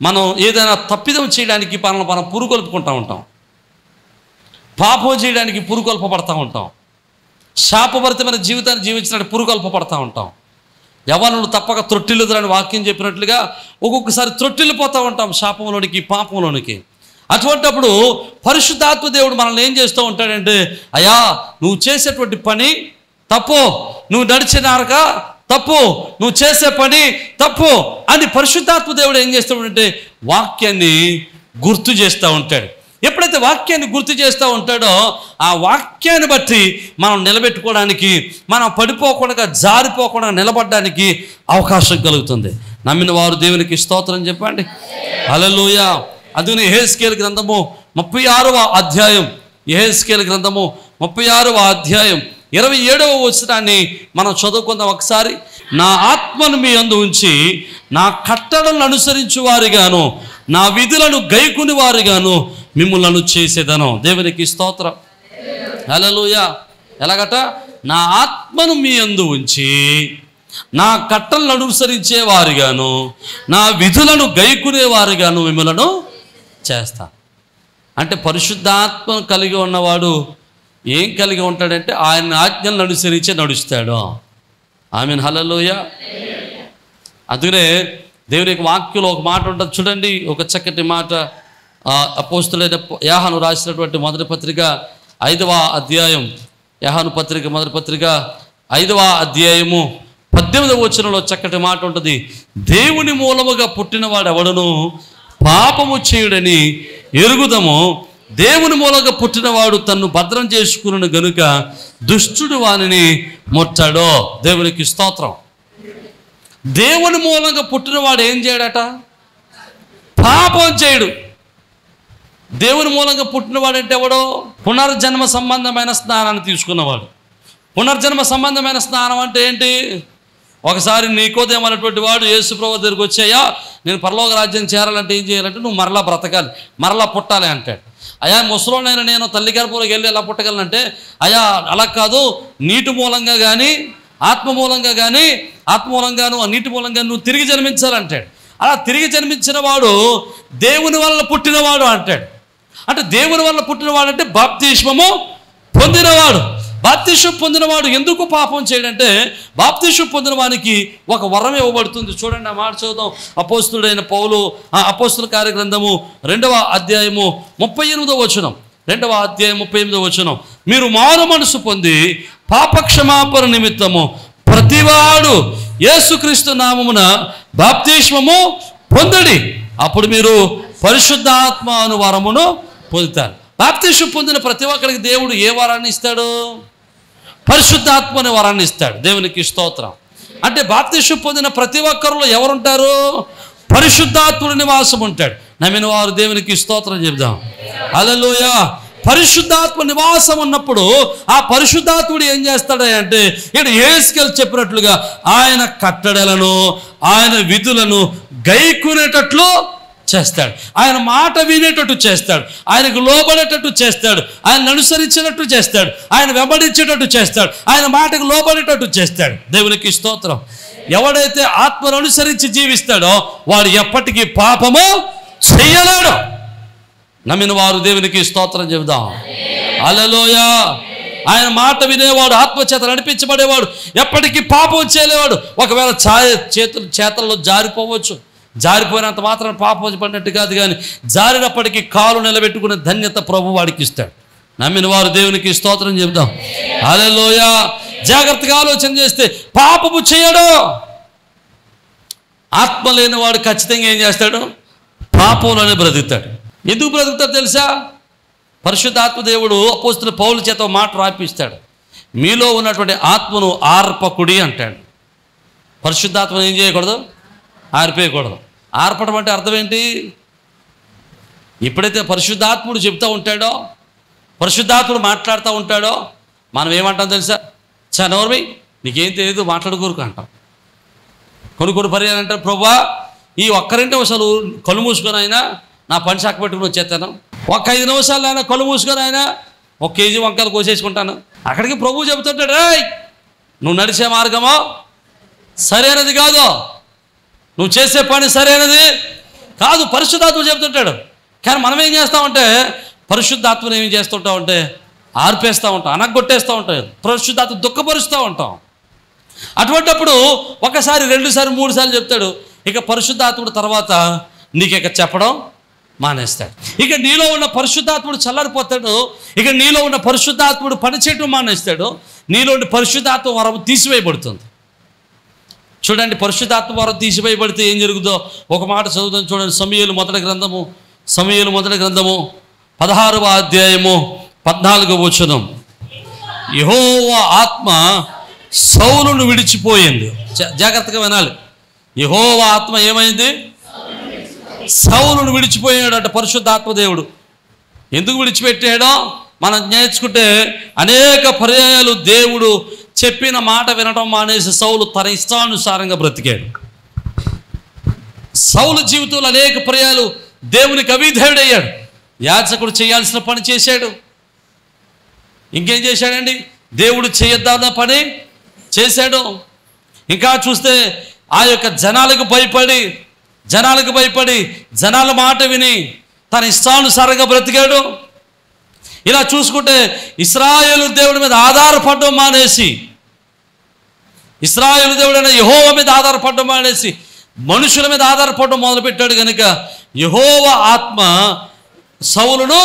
మనం ఏదైనా తప్పిదం చేయడానికి మనం పురుకొల్పుకుంటూ ఉంటాం, పాపం చేయడానికి పురుకొల్పబడతా ఉంటాం, శాపభరితమైన జీవితాన్ని జీవించడానికి పురుకొల్పబడతా ఉంటాం. యవ్వనులు తప్పక త్రొట్టిల్లుదురని వాక్యం చెప్పినట్లుగా ఒక్కొక్కసారి త్రొట్టిల్లిపోతూ ఉంటాం శాపంలోనికి, పాపంలోనికి. అటువంటప్పుడు పరిశుద్ధాత్మ దేవుడు మనల్ని ఏం చేస్తూ ఉంటాడంటే, అయ్యా నువ్వు చేసేటువంటి పని తప్పు, నువ్వు నడిచే నరక తప్పు, నువ్వు చేసే పని తప్పు అని పరిశుద్ధాత్మ దేవుడు ఏం చేస్తాడంటే వాక్యాన్ని గుర్తు చేస్తూ ఉంటాడు. ఎప్పుడైతే వాక్యాన్ని గుర్తు చేస్తూ ఉంటాడో ఆ వాక్యాన్ని బట్టి మనం నిలబెట్టుకోవడానికి, మనం పడిపోకుండా జారిపోకుండా నిలబడడానికి అవకాశం కలుగుతుంది. నమ్మిన వారు దేవునికి స్తోత్రం చెప్పండి. హల్లెలూయా. అందుకని యెహెజ్కేలు గ్రంథము 36వ అధ్యాయం, యెహెజ్కేలు గ్రంథము 36వ అధ్యాయం 27వ వచనాన్ని మనం చదువుకుందాం ఒకసారి. నా ఆత్మను మీ యందు ఉంచి నా కట్టడలను అనుసరించు వారిగాను నా విధులను గైకుని వారిగాను మిమ్ములను చేసేదను. దేవునికి స్తోత్రం. హల్లెలూయా. ఎలాగట? నా ఆత్మను మీ యందు ఉంచి నా కట్టలను అనుసరించే వారిగాను నా విధులను గైకునే వారిగాను మిమ్ములను చేస్తా. అంటే పరిశుద్ధాత్మను కలిగి ఉన్నవాడు ఏం కలిగి ఉంటాడంటే ఆయన ఆజ్ఞలను అనుసరించి నడుస్తాడు. ఆమేన్. హల్లెలూయా. అందుకనే దేవుని యొక్క వాక్యంలో ఒక మాట ఉంటుంది చూడండి, ఒక చక్కటి మాట. అపోస్తులైన యోహాను రాసినటువంటి మొదటి పత్రిక 5వ అధ్యాయం, యోహాను పత్రిక మొదటి పత్రిక 5వ అధ్యాయము 18వ వచనంలో చక్కటి మాట ఉంటుంది. దేవుని మూలముగా పుట్టినవాడు ఎవడును పాపము చేయుడని ఎరుగుదము, దేవుని మూలంగా పుట్టినవాడు తన్ను భద్రం చేసుకును గనుక దుష్టుడు వానిని ముట్టడో. దేవునికి స్తోత్రం. దేవుని మూలంగా పుట్టినవాడు ఏం చేయడట? పాపం చేయడు. దేవుని మూలంగా పుట్టినవాడు అంటే ఎవడో? పునర్జన్మ సంబంధమైన స్నానాన్ని తీసుకున్నవాడు. పునర్జన్మ సంబంధమైన స్నానం అంటే ఏంటి? ఒకసారి నికోదేము అనేటువంటి వాడు యేసు ప్రభువు దగ్గరికి వచ్చాయా, నేను పరలోక రాజ్యం చేరాలంటే ఏం చేయాలంటే నువ్వు మరలా బ్రతకాలి, మరలా పుట్టాలి అంటాడు. అయ్యా ముసలోనైనా నేను తల్లి గర్భంలోకి వెళ్ళి ఎలా పుట్టగలనంటే, అయ్యా అలా కాదు, నీటి మూలంగా కానీ ఆత్మ మూలంగా కానీ ఆత్మ మూలంగాను నీటి మూలంగా నువ్వు తిరిగి జన్మించాలంటాడు. అలా తిరిగి జన్మించిన వాడు దేవుని వల్ల పుట్టినవాడు అంటాడు. అంటే దేవుని వల్ల పుట్టినవాడు అంటే బాప్తిస్మము పొందినవాడు. బాప్తిస్మం పొందినవాడు ఎందుకు పాపం చేయడంటే, బాప్తిస్మం పొందిన వానికి ఒక వరం ఇవ్వబడుతుంది. చూడండి ఆ మాట చదువుదాం. అపోస్తుడైన పౌలు అపోస్తుల కార్యగ్రంథము 2వ అధ్యాయము 38వ వచనం, 2వ అధ్యాయం 38వ వచనం. మీరు మారు మనసు పొంది పాపక్షమాపణ నిమిత్తము ప్రతివాడు యేసుక్రీస్తు నామమున బాప్తిస్మము పొందడి, అప్పుడు మీరు పరిశుద్ధాత్మ అను వరమును పొందుతారు. బాప్తిస్మం పొందిన ప్రతి ఒక్కరికి దేవుడు ఏ వరాన్ని ఇస్తాడు? పరిశుద్ధాత్మ అనే వరాన్ని ఇస్తాడు. దేవునికి స్తోత్రం. అంటే బాప్తిస్మం పొందిన ప్రతి ఒక్కరిలో ఎవరుంటారు? పరిశుద్ధాత్ముడి నివాసం ఉంటాడు. నమ్మిన వారు దేవునికి స్తోత్రం చెప్దాం. హల్లెలూయా. పరిశుద్ధాత్మ నివాసం ఉన్నప్పుడు ఆ పరిశుద్ధాత్ముడు ఏం చేస్తాడు అంటే, ఇక్కడ యెహెజ్కేలు చెప్పినట్లుగా ఆయన కట్టడలను ఆయన విధులను గైకునేటట్లు చేస్తాడు. ఆయన మాట వినేటట్టు చేస్తాడు, ఆయనకు లోబడేటట్టు చేస్తాడు, ఆయన అనుసరించేటట్టు చేస్తాడు, ఆయన వెంబడించేటట్టు చేస్తాడు, ఆయన మాటకు లోబడేటట్టు చేస్తాడు. దేవునికి స్తోత్రం. ఎవడైతే ఆత్మను అనుసరించి జీవిస్తాడో వాడు ఎప్పటికీ పాపము చెయ్యలేడు. నమ్మిన వారు దేవునికి స్తోత్రం చెబుదాం. హల్లెలూయా. ఆయన మాట వినేవాడు, ఆత్మచేత నడిపించబడేవాడు ఎప్పటికీ పాపం చేయలేవాడు. ఒకవేళ చేతల్లో జారిపోవచ్చు, జారిపోయినంత మాత్రం పాపం పడినట్టు కాదు, కానీ జారినప్పటికీ కాలు నిలబెట్టుకునే ధన్యత ప్రభు వాడికి ఇస్తాడు. నమ్మిన వారు దేవునికి స్తోత్రం చెబుదాం. హల్లెలూయా. జాగ్రత్తగా ఆలోచన చేస్తే పాపము చేయడు. ఆత్మ లేనివాడు ఖచ్చితంగా ఏం చేస్తాడు? పాపంలోనే బ్రతుకుతాడు. ఎందుకు బ్రతుకుతాడు తెలుసా? పరిశుద్ధాత్మ దేవుడు అపోస్తలుడైన పౌలు చేత మాట రాపిస్తాడు. మీలో ఉన్నటువంటి ఆత్మను ఆర్పకుడి అంటాడు. పరిశుద్ధాత్మను ఏం చేయకూడదు? ఆర్పేయకూడదు. ఆర్పడం అంటే అర్థం ఏంటి? ఎప్పుడైతే పరిశుద్ధాత్ముడు చెప్తూ ఉంటాడో, పరిశుద్ధాత్ముడు మాట్లాడుతూ ఉంటాడో, మనం ఏమంటాం తెలుసా? నోర్మి నీకేం తెలియదు మాట్లాడుకోరుకు అంటాం. కొన్ని పర్యాలు అంటారు, ప్రభువా ఈ ఒక్క 2 నిమిషాలు కళ్ళు మూసుకొని అయినా నా పని శాఖ పెట్టుకుని వచ్చేస్తాను, ఒక 5 నిమిషాలు అయినా కళ్ళు మూసుకొని అయినా 1 కేజీ వంకాయలు కోసేసుకుంటాను. అక్కడికి ప్రభు చెబుతుంటాడు, రేయ్ నువ్వు నడిచే మార్గమో సరైనది కాదు, నువ్వు చేసే పని సరైనది కాదు. పరిశుద్ధాత్మ చెబుతుంటాడు. కానీ మనం ఏం చేస్తామంటే పరిశుద్ధాత్మను ఏం చేస్తుంటామంటే ఆర్పేస్తూ ఉంటాం, అనగొట్టేస్తూ ఉంటాం, పరిశుద్ధాత్మ దుఃఖపరుస్తూ ఉంటాం. అటువంటిప్పుడు 1 సారి 2 సార్లు 3 సార్లు చెప్తాడు. ఇక పరిశుద్ధాత్ముడు తర్వాత నీకు ఇక చెప్పడం మానేస్తాడు. ఇక నీలో ఉన్న పరిశుద్ధాత్ముడు చల్లారిపోతాడు. ఇక నీలో ఉన్న పరిశుద్ధాత్ముడు పనిచేయటం మానేస్తాడు. నీలో ఉన్న పరిశుద్ధాత్మ వరం తీసివేయబడుతుంది. చూడండి, పరిశుద్ధాత్మ వరం తీసివేయబడితే ఏం జరుగుతుందో ఒక మాట చదువుతాం చూడండి. సమూయేలు మొదటి గ్రంథము 16వ అధ్యాయము 14వ వచనం. యెహోవా ఆత్మ సౌలును విడిచిపోయింది. జాగ్రత్తగా వినాలి. యెహోవా ఆత్మ ఏమైంది? సౌలును విడిచిపోయాడట పరిశుద్ధాత్మ దేవుడు. ఎందుకు విడిచిపెట్టాడో మనం నేర్చుకుంటే అనేక పర్యాయాలు దేవుడు చెప్పిన మాట వినడం మానేసి సౌలు తన ఇష్టానుసారంగా బ్రతికాడు. సౌలు జీవితంలో అనేక పర్యాలు దేవునికి అవిధేయుడయ్యాడు. యాజకుడు చేయాల్సిన పని చేశాడు. ఇంకేం చేశాడండి? దేవుడు చేయొద్దన్న పని చేశాడు. ఇంకా చూస్తే ఆ యొక్క జనాలకు భయపడి జనాల మాట విని తన ఇష్టానుసారంగా బ్రతికాడు. ఇలా చూసుకుంటే ఇశ్రాయేలు దేవుడి మీద ఆధారపడడం మానేసి, ఇశ్రాయేలు దేవుడైన యెహోవా మీద ఆధారపడడం మానేసి మనుషుల మీద ఆధారపడడం మొదలుపెట్టాడు. కనుక యెహోవా ఆత్మ సౌలును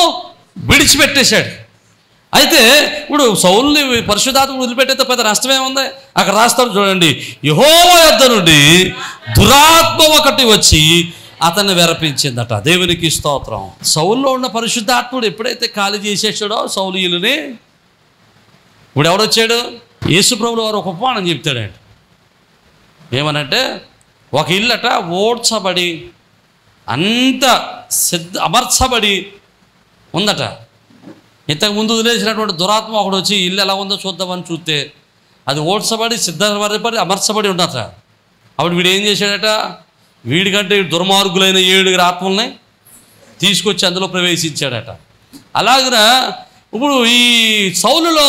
విడిచిపెట్టేశాడు. అయితే ఇప్పుడు సౌలుని పరిశుద్ధాత్మ వదిలిపెట్టేస్తే పెద్ద నష్టమేముంది? అక్కడ రాస్తాడు చూడండి. యెహోవా యొద్ద నుండి దురాత్మ ఒకటి వచ్చి అతన్ని వెరపించిందట. దేవునికి స్తోత్రం. సౌలులో ఉన్న పరిశుద్ధాత్ముడు ఎప్పుడైతే ఖాళీ చేసేసాడో సౌలీయులని, ఇప్పుడు ఎవడొచ్చాడు? యేసుప్రభులు వారు ఒక ఉపమానం చెప్తాడండి. ఏమనంటే, ఒక ఇల్లట ఓడ్చబడి అంత అమర్చబడి ఉందట. ఇంతకుముందు వదిలేసినటువంటి దురాత్మ ఒకడు వచ్చి ఇల్లు ఎలా ఉందో చూద్దామని చూస్తే అది ఓడ్చబడి సిద్ధపడి అమర్చబడి ఉండట. అప్పుడు వీడు ఏం చేశాడట? వీడికంటే దుర్మార్గులైన 7 ఆత్మల్ని తీసుకొచ్చి అందులో ప్రవేశించాడట. అలాగన ఇప్పుడు ఈ సౌలులో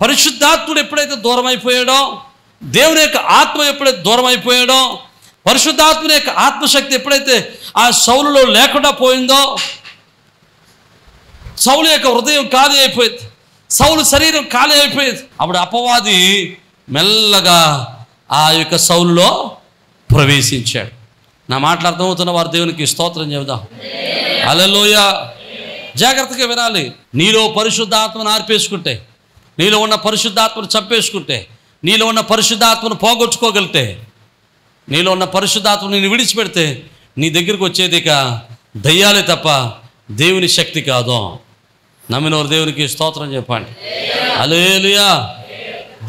పరిశుద్ధాత్ముడు ఎప్పుడైతే దూరం అయిపోయాడో, దేవుని యొక్క ఆత్మ ఎప్పుడైతే దూరం అయిపోయాడో, పరిశుద్ధాత్ముని యొక్క ఆత్మశక్తి ఎప్పుడైతే ఆ సౌలులో లేకుండా పోయిందో, సౌలు యొక్క హృదయం ఖాళీ అయిపోయింది, సౌలు శరీరం ఖాళీ అయిపోయింది. అప్పుడు అపవాది మెల్లగా ఆ యొక్క సౌలులో ప్రవేశించాడు. నా మాటలు అర్థమవుతున్న వారు దేవునికి స్తోత్రం చెబుదాం. హల్లెలూయా. జాగ్రత్తగా వినాలి. నీలో పరిశుద్ధాత్మను ఆర్పేసుకుంటే, నీలో ఉన్న పరిశుద్ధాత్మను చంపేసుకుంటే, నీలో ఉన్న పరిశుద్ధాత్మను పోగొట్టుకోగలిగితే, నీలో ఉన్న పరిశుద్ధాత్మను నేను విడిచిపెడితే నీ దగ్గరికి వచ్చేది ఇక దయ్యాలే తప్ప దేవుని శక్తి కాదు. నమ్మినవారు దేవునికి స్తోత్రం చెప్పండి. హల్లెలూయా.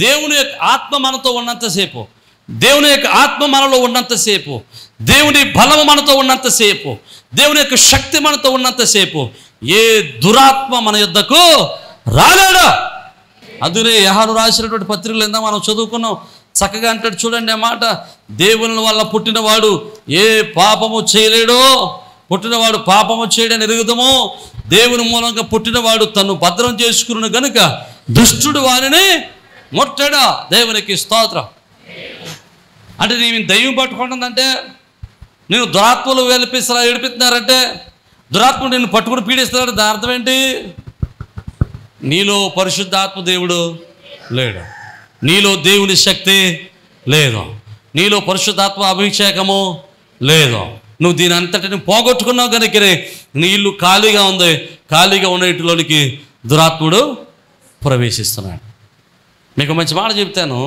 దేవుని యొక్క ఆత్మ మనతో ఉన్నంతసేపు, దేవుని యొక్క ఆత్మ మనలో ఉన్నంతసేపు, దేవుని బలము మనతో ఉన్నంతసేపు, దేవుని యొక్క శక్తి మనతో ఉన్నంతసేపు ఏ దురాత్మ మన యొద్దకు రాలేడు. అందునే యోహాను రాసినటువంటి పత్రికలు ఎంత మనం చదువుకున్నాం. చక్కగా అంటాడు చూడండి ఆ మాట. దేవుని వల్ల పుట్టినవాడు ఏ పాపము చేయలేడో, పుట్టినవాడు పాపము చేయడని ఎరుగుదము. దేవుని మూలంగా పుట్టినవాడు తను భద్రం చేసుకున్న గనుక దుష్టుడు వారిని ముట్టడా. దేవునికి స్తోత్రం. అంటే నేను దయ్యం పట్టుకుంటుందంటే, నేను దురాత్మలు ఏడిపిస్తున్నారంటే, దురాత్మలు నిన్ను పట్టుకుని పీడిస్తున్నాడు. దాని అర్థం ఏంటి? నీలో పరిశుద్ధాత్మ దేవుడు లేడు, నీలో దేవుని శక్తి లేదు, నీలో పరిశుద్ధాత్మ అభిషేకము లేదు. నువ్వు దీని అంతటిని పోగొట్టుకున్నావు కనుకనే నీ ఇల్లు ఖాళీగా ఉంది. ఖాళీగా ఉన్న ఇంటిలోనికి దురాత్ముడు ప్రవేశిస్తున్నాడు. మీకు మంచి మాట చెప్తాను.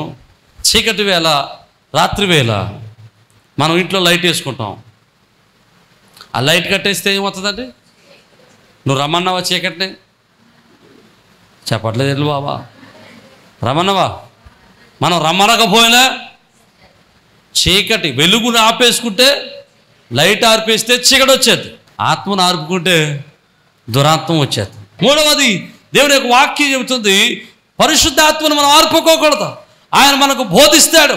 చీకటి వేళ, రాత్రి వేళ మనం ఇంట్లో లైట్ వేసుకుంటాం. ఆ లైట్ కట్టేస్తే ఏమవుతుందండి? నువ్వు రమ్మన్నావా చీకటిని? చెప్పట్లేదు బాబా, రమ్మన్నావా? మనం రమ్మనకపోయినా చీకటి వెలుగును ఆపేసుకుంటే, లైట్ ఆర్పేస్తే చీకటి వచ్చేది. ఆత్మను ఆర్పుకుంటే దురాత్మ వచ్చేది. మూడవది, దేవుని యొక్క వాక్యం చెబుతుంది, పరిశుద్ధాత్మను మనం ఆర్పుకోకూడదు. ఆయన మనకు బోధిస్తాడు,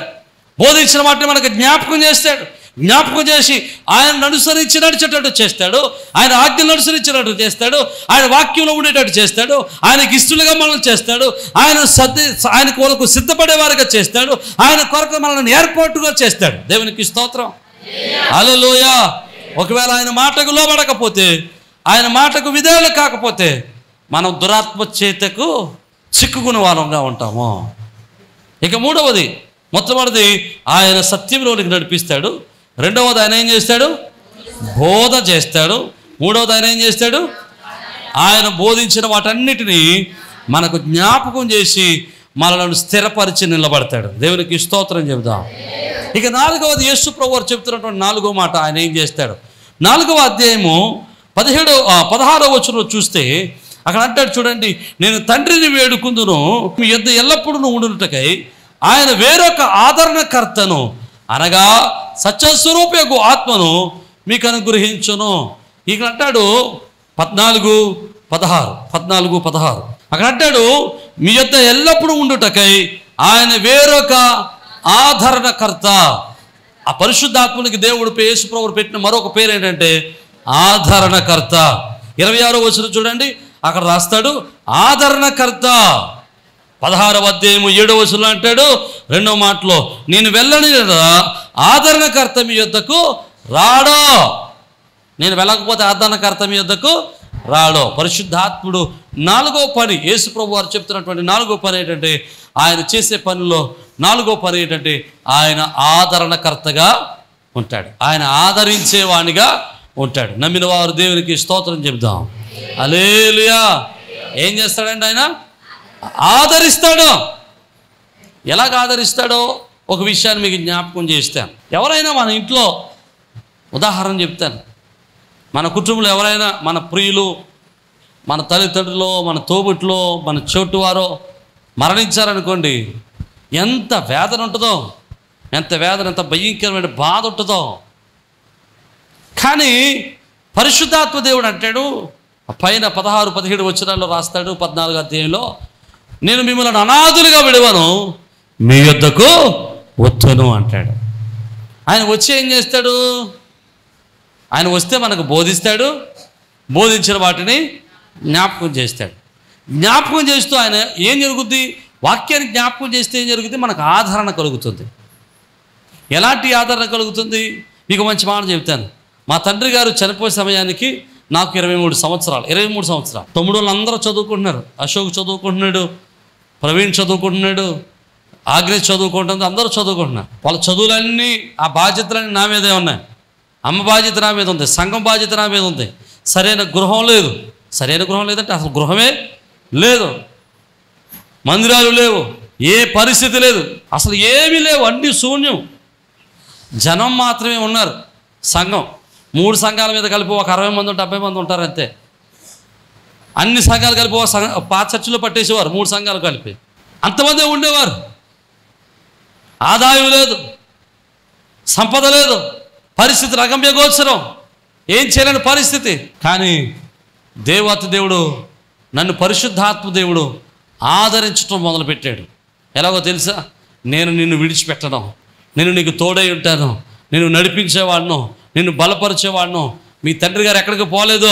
బోధించిన వాటిని మనకు జ్ఞాపకం చేస్తాడు, జ్ఞాపకం చేసి ఆయనను అనుసరించి నడిచేటట్టు చేస్తాడు, ఆయన ఆజ్ఞలు అనుసరించేటట్టు చేస్తాడు, ఆయన వాక్యంలో ఉండేటట్టు చేస్తాడు, ఆయనకి ఇష్టలుగా మనల్ని చేస్తాడు, ఆయన కొరకు సిద్ధపడే వారిగా చేస్తాడు, ఆయన కొరకు మనల్ని ఏర్పాటుగా చేస్తాడు. దేవునికి స్తోత్రం. హల్లెలూయా. ఒకవేళ ఆయన మాటకు లోబడకపోతే, ఆయన మాటకు విధేయులు కాకపోతే మనం దురాత్మ చేతకు చిక్కుకునే వారంగా ఉంటాము. ఇక మూడవది, మొట్టమొదటిది ఆయన సత్యంలోనికి నడిపిస్తాడు. రెండవది ఆయన ఏం చేస్తాడు? బోధ చేస్తాడు. మూడవది ఆయన ఏం చేస్తాడు? ఆయన బోధించిన వాటన్నిటినీ మనకు జ్ఞాపకం చేసి మనలను స్థిరపరిచి నిలబడతాడు. దేవునికి స్తోత్రం చెబుదాం. ఇక నాలుగవది యేసు ప్రభువు చెప్తున్నటువంటి నాలుగో మాట ఆయన ఏం చేస్తాడు? 4వ అధ్యాయము 16వ వచనం చూస్తే అక్కడ అంటాడు చూడండి, నేను తండ్రిని వేడుకుందును మీ యొద్ద ఎల్లప్పుడూ ఉండుటకై ఆయన వేరొక ఆదరణకర్తను అనగా సత్యస్వరూపకు ఆత్మను మీకు అనుగ్రహించును. ఇక్కడ అంటాడు 14:16 అక్కడ అంటాడు మీ యొద్ద ఎల్లప్పుడూ ఉండుటకై ఆయన వేరొక ఆదరణకర్త. ఆ పరిశుద్ధాత్మనికి దేవుడు యేసు ప్రభువు పెట్టిన మరొక పేరు ఏంటంటే ఆదరణకర్త. 26వ వచనం చూడండి, అక్కడ రాస్తాడు ఆదరణకర్త. 16వ అధ్యాయము 7వ వచనంలో అంటాడు రెండవ మాటలో, నేను వెళ్ళని ఆదరణకర్త మీ యొద్దకు రాడో. నేను వెళ్ళకపోతే ఆదరణకర్త మీ యొద్దకు రాడో. పరిశుద్ధాత్ముడు 4వ పని, యేసు ప్రభువు వారు చెప్తున్నటువంటి 4వ పని ఏంటంటే, ఆయన చేసే పనిలో 4వ పని ఏంటంటే ఆయన ఆదరణకర్తగా ఉంటాడు. ఆయన ఆదరించేవానిగా ఉంటాడు. నమ్మిన వారు దేవునికి స్తోత్రం చెబుదాం. హల్లెలూయా. ఏం చేస్తాడండి? ఆయన ఆదరిస్తాడు. ఎలాగ ఆదరిస్తాడో ఒక విషయాన్ని మీకు జ్ఞాపకం చేస్తాను. ఎవరైనా మన ఇంట్లో, ఉదాహరణ చెప్తాను, మన కుటుంబంలో ఎవరైనా మన ప్రియులు, మన తల్లిదండ్రులు, మన తోబుట్లో, మన చోటువారో మరణించారనుకోండి, ఎంత వేదన ఉంటుందో, ఎంత భయంకరమైన బాధ ఉంటుందో. కానీ పరిశుద్ధాత్మ దేవుడు అంటాడు, పైన 16-17 వచనాల్లో రాస్తాడు 14వ అధ్యాయంలో, నేను మిమ్మల్ని అనాథులుగా విడవను, మీ యొద్దకు వచ్చును అంటాడు. ఆయన వచ్చి ఏం చేస్తాడు? ఆయన వస్తే మనకు బోధిస్తాడు, బోధించిన వాటిని జ్ఞాపకం చేస్తాడు. జ్ఞాపకం చేస్తూ ఆయన ఏం జరుగుద్ది? వాక్యాన్ని జ్ఞాపకం చేస్తే ఏం జరుగుతుంది? మనకు ఆదరణ కలుగుతుంది. ఎలాంటి ఆదరణ కలుగుతుంది? మీకు మంచి మాట చెప్తాను. మా తండ్రి గారు చనిపోయే సమయానికి నాకు 23 సంవత్సరాలు. తమ్ముడు వాళ్ళందరూ చదువుకుంటున్నారు. అశోక్ చదువుకుంటున్నాడు, ప్రవీణ్ చదువుకుంటున్నాడు, ఆగ్నేష్ చదువుకుంటుంది, అందరూ చదువుకుంటున్నారు. వాళ్ళ చదువులన్నీ, ఆ బాధ్యతలన్నీ నా మీదే ఉన్నాయి. అమ్మ బాధ్యత నా మీద ఉంది, సంఘం బాధ్యత నా మీద ఉంది. సరైన గృహం లేదంటే అసలు గృహమే లేదు, మందిరాలు లేవు, ఏ పరిస్థితి లేదు, అసలు ఏమీ లేవు, అన్నీ శూన్యం. జనం మాత్రమే ఉన్నారు. సంఘం 3 సంఘాల మీద కలిపి ఒక 60 మంది 70 మంది ఉంటారు అంతే. అన్ని సంఘాలు కలిపి పాత చర్చిలో పట్టేసేవారు, 3 సంఘాలు కలిపి అంతమంది ఉండేవారు. ఆదాయం లేదు, సంపద లేదు, పరిస్థితి రగమ్య గోచరం, ఏం చేయలేని పరిస్థితి. కానీ దేవత దేవుడు, నన్ను పరిశుద్ధాత్మ దేవుడు ఆదరించడం మొదలుపెట్టాడు. ఎలాగో తెలుసా? నేను నిన్ను విడిచిపెట్టను, నేను నీకు తోడై ఉంటాను, నేను నడిపించేవాడును, నిన్ను బలపరిచేవాడును. మీ తండ్రి గారు ఎక్కడికి పోలేదు,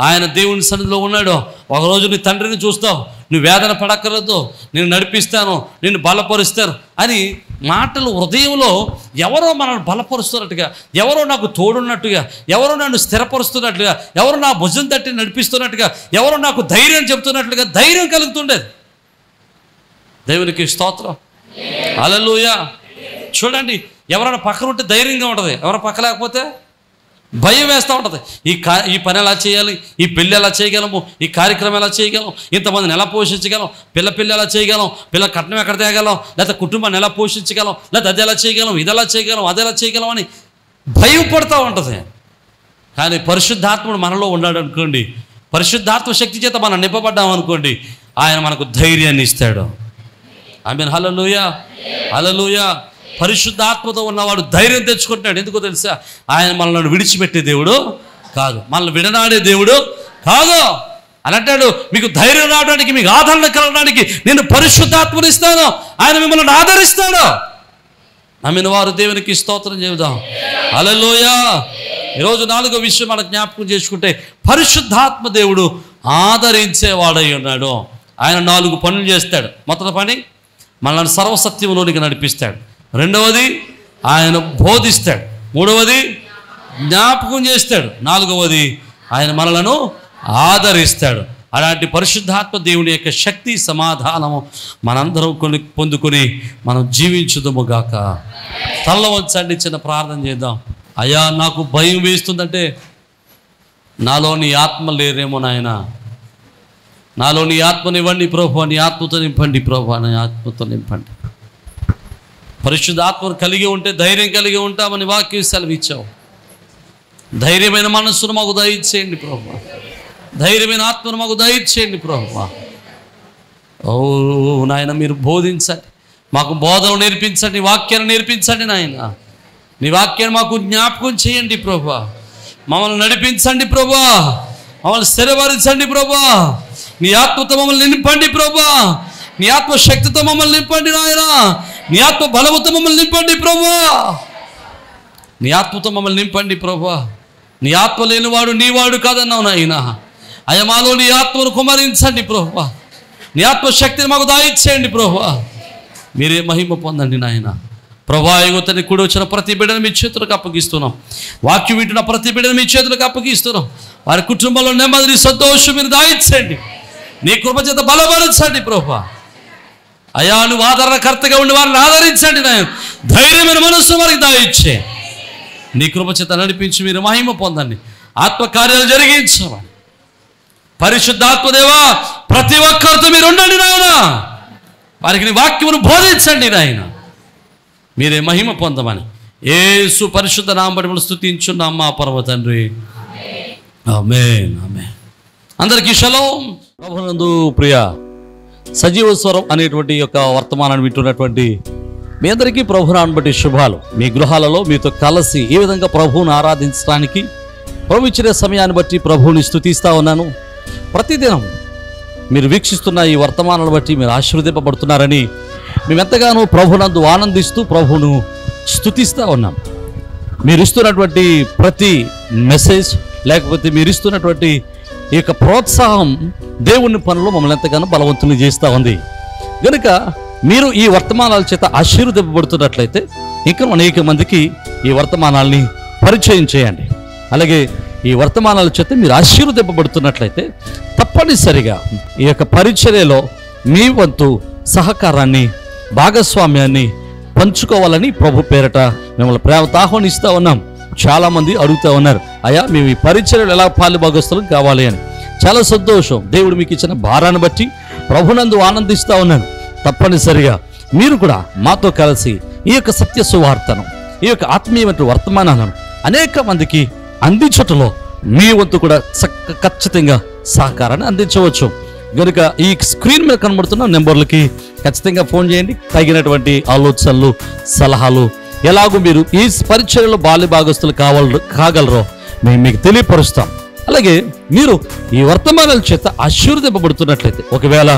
ఆయన దేవుని సన్నిధిలో ఉన్నాడు. ఒకరోజు నీ తండ్రిని చూస్తావు, నువ్వు వేదన పడక్కర్లేదు, నేను నడిపిస్తాను, నిన్ను బలపరుస్తాను అని మాటలు హృదయంలో ఎవరో మనల్ని బలపరుస్తున్నట్టుగా, ఎవరో నాకు తోడున్నట్టుగా, ఎవరో నన్ను స్థిరపరుస్తున్నట్లుగా, ఎవరో నా భుజం తట్టి నడిపిస్తున్నట్టుగా, ఎవరో నాకు ధైర్యం చెప్తున్నట్లుగా ధైర్యం కలుగుతుండేది. దేవునికి స్తోత్రం. హల్లెలూయా. చూడండి, ఎవరైనా పక్కన ఉంటే ధైర్యంగా ఉంటుంది, ఎవరైనా పక్క లేకపోతే భయం వేస్తూ ఉంటుంది. ఈ పని ఎలా చేయాలి, ఈ పెళ్ళి ఎలా చేయగలము, ఈ కార్యక్రమం ఎలా చేయగలం, ఇంతమందిని ఎలా పోషించగలం, పిల్ల ఎలా చేయగలం, పిల్ల కట్నం ఎక్కడ తేగలం, లేకపోతే కుటుంబాన్ని ఎలా పోషించగలం, లేకపోతే అది ఎలా చేయగలం, ఇది ఎలా చేయగలం, అది ఎలా చేయగలం అని భయం పడుతూ ఉంటుంది. కానీ పరిశుద్ధాత్ముడు మనలో ఉన్నాడు అనుకోండి, పరిశుద్ధాత్మ శక్తి చేత మనం నింపబడ్డాం అనుకోండి, ఆయన మనకు ధైర్యాన్ని ఇస్తాడు. ఆమేన్. హల్లెలూయా, హల్లెలూయా. పరిశుద్ధాత్మతో ఉన్నవాడు ధైర్యం తెచ్చుకుంటాడు. ఎందుకో తెలుసా? ఆయన మనల్ని విడిచిపెట్టే దేవుడు కాదు, మనల్ని విడనాడే దేవుడు కాదు. అని అంటాడు, మీకు ధైర్యం రావడానికి, మీకు ఆదరణ కలగడానికి నేను పరిశుద్ధాత్మను ఇస్తాను, ఆయన మిమ్మల్ని ఆదరిస్తాడు. నమ్మిన వారు దేవునికి స్తోత్రం చెబుదాం. హల్లెలూయా. ఈరోజు 4వ విషయం మనం జ్ఞాపకం చేసుకుంటే, పరిశుద్ధాత్మ దేవుడు ఆదరించేవాడై ఉన్నాడు. ఆయన 4 పనులు చేస్తాడు. మొదటి పని, మనల్ని సర్వసత్యంలోనికి నడిపిస్తాడు. రెండవది, ఆయన బోధిస్తాడు. మూడవది, జ్ఞాపకం చేస్తాడు. 4వది, ఆయన మనలను ఆదరిస్తాడు. అలాంటి పరిశుద్ధాత్మ దేవుని యొక్క శక్తి, సమాధానము మనందరం పొందుకొని మనం జీవించుదుముగాక. తల్ల వంచండి, చిన్న ప్రార్థన చేద్దాం. అయ్యా, నాకు భయం వేస్తుందంటే నాలో నీ ఆత్మ లేరేమో నాయన, నాలో నీ ఆత్మనివ్వండి ప్రభువా, నీ ఆత్మతో నింపండి ప్రభువా, నీ ఆత్మతో నింపండి. పరిశుద్ధ ఆత్మను కలిగి ఉంటే ధైర్యం కలిగి ఉంటామని వాక్యం సెలవిచ్చావు. ధైర్యమైన మనస్సును మాకు దయచేయండి ప్రభువా, ధైర్యమైన ఆత్మను మాకు దయచేయండి ప్రభువా. ఓ నాయన, మీరు బోధించండి, మాకు బోధన నేర్పించండి, వాక్యాన్ని నేర్పించండి నాయన. నీ వాక్యాన్ని మాకు జ్ఞాపకం చేయండి ప్రభువా. మమ్మల్ని నడిపించండి ప్రభువా, మమ్మల్ని స్థిరపరచండి ప్రభువా. నీ ఆత్మతో మమ్మల్ని నింపండి ప్రభువా, నీ ఆత్మశక్తితో మమ్మల్ని నింపండి నాయన, నీ ఆత్మ బలముతో మమ్మల్ని నింపండి ప్రభువా, నీ ఆత్మతో మమ్మల్ని నింపండి ప్రభువా. నీ ఆత్మ లేనివాడు నీవాడు కాదన్నావు నాయన. అయమాలో నీ ఆత్మను కుమరించండి ప్రభువా, నీ ఆత్మశక్తిని మాకు దాయిచ్చేయండి ప్రభువా. మీరే మహిమ పొందండి నాయన. ప్రభా, యువతని కూడి వచ్చిన ప్రతి బిడ్డను మీ చేతులకు అప్పగిస్తున్నాం. వాక్యం వింటున్న ప్రతి బిడ్డను మీ చేతులకు అప్పగిస్తున్నాం. వారి కుటుంబంలో నెమ్మది సంతోషం మీరు దాయిచ్చండి, నీ కృప చేత బలపరచండి ప్రభువా. అయా, నువ్వు ఆదరణకర్తగా ఉండి వారిని ఆదరించండి నాయన. ధైర్యమైన మనస్సు వారికి దాయిచ్చే నీ కృప చేత నడిపించి మీరు మహిమ పొందండి. ఆత్మకార్యాలు జరిగించమని పరిశుద్ధాత్మదేవా ప్రతి ఒక్కరితో మీరు ఉండండి నాయన. వారికి నీ వాక్యమును బోధించండి నాయన. మీరే మహిమ పొందమని యేసు పరిశుద్ధ నామమున స్తుతించున్నాం మా పరమ తండ్రి. ఆమేన్, ఆమేన్. అందరికీ షలోం. ప్రభునందు ప్రియ సజీవ స్వరం అనేటువంటి యొక్క వర్తమానాన్ని వింటున్నటువంటి మీ అందరికీ ప్రభునామమును బట్టి శుభాలు. మీ గృహాలలో మీతో కలిసి ఈ విధంగా ప్రభువును ఆరాధించడానికి ప్రభు ఇచ్చిన సమయాన్ని బట్టి ప్రభువుని స్తుతిస్తూ ఉన్నాను. ప్రతిదినం మీరు వీక్షిస్తున్న ఈ వర్తమానాలను బట్టి మీరు ఆశీర్వదింపబడుతున్నారని మేమెంతగానో ప్రభునందు ఆనందిస్తూ ప్రభువును స్తుతిస్తూ ఉన్నాం. మీరు ఇస్తున్నటువంటి ప్రతి మెసేజ్, లేకపోతే మీరు ఇస్తున్నటువంటి ఈ యొక్క ప్రోత్సాహం దేవుని పనులు మమ్మల్ని ఎంతగానో బలవంతులు చేస్తూ ఉంది. కనుక మీరు ఈ వర్తమానాల చేత ఆశీర్వదింపబడుతున్నట్లయితే ఇంకా అనేక మందికి ఈ వర్తమానాల్ని పరిచయం చేయండి. అలాగే ఈ వర్తమానాల చేత మీరు ఆశీర్వదింపబడుతున్నట్లయితే తప్పనిసరిగా ఈ యొక్క పరిచర్యలో మీ వంతు సహకారాన్ని, భాగస్వామ్యాన్ని పంచుకోవాలని ప్రభు పేరట మిమ్మల్ని ప్రేమతో ఆహ్వానిస్తూ ఉన్నాం. చాలామంది అడుగుతూ ఉన్నారు, అయ్యా మేము ఈ పరిచర్యలు ఎలా పాలుభాగస్తులం కావాలి అని. చాలా సంతోషం. దేవుడు మీకు ఇచ్చిన భారాన్ని బట్టి ప్రభునందు ఆనందిస్తూ ఉన్నాను. తప్పనిసరిగా మీరు కూడా మాతో కలిసి ఈ యొక్క సత్య సువార్తను, ఈ యొక్క ఆత్మీయమైన వర్తమానాలను అనేక మందికి అందించటంలో మీ వంతు కూడా ఖచ్చితంగా సహకారాన్ని అందించవచ్చు. కనుక ఈ స్క్రీన్ మీద కనబడుతున్న నెంబర్లకి ఖచ్చితంగా ఫోన్ చేయండి. తగినటువంటి ఆలోచనలు, సలహాలు, ఎలాగో మీరు ఈ పరిచర్యలో బాల్య భాగస్తులు కాగలరో మేము మీకు తెలియపరుస్తాం. అలాగే మీరు ఈ వర్తమానాల చేత ఆశీర్వదింపబడుతున్నట్లయితే, ఒకవేళ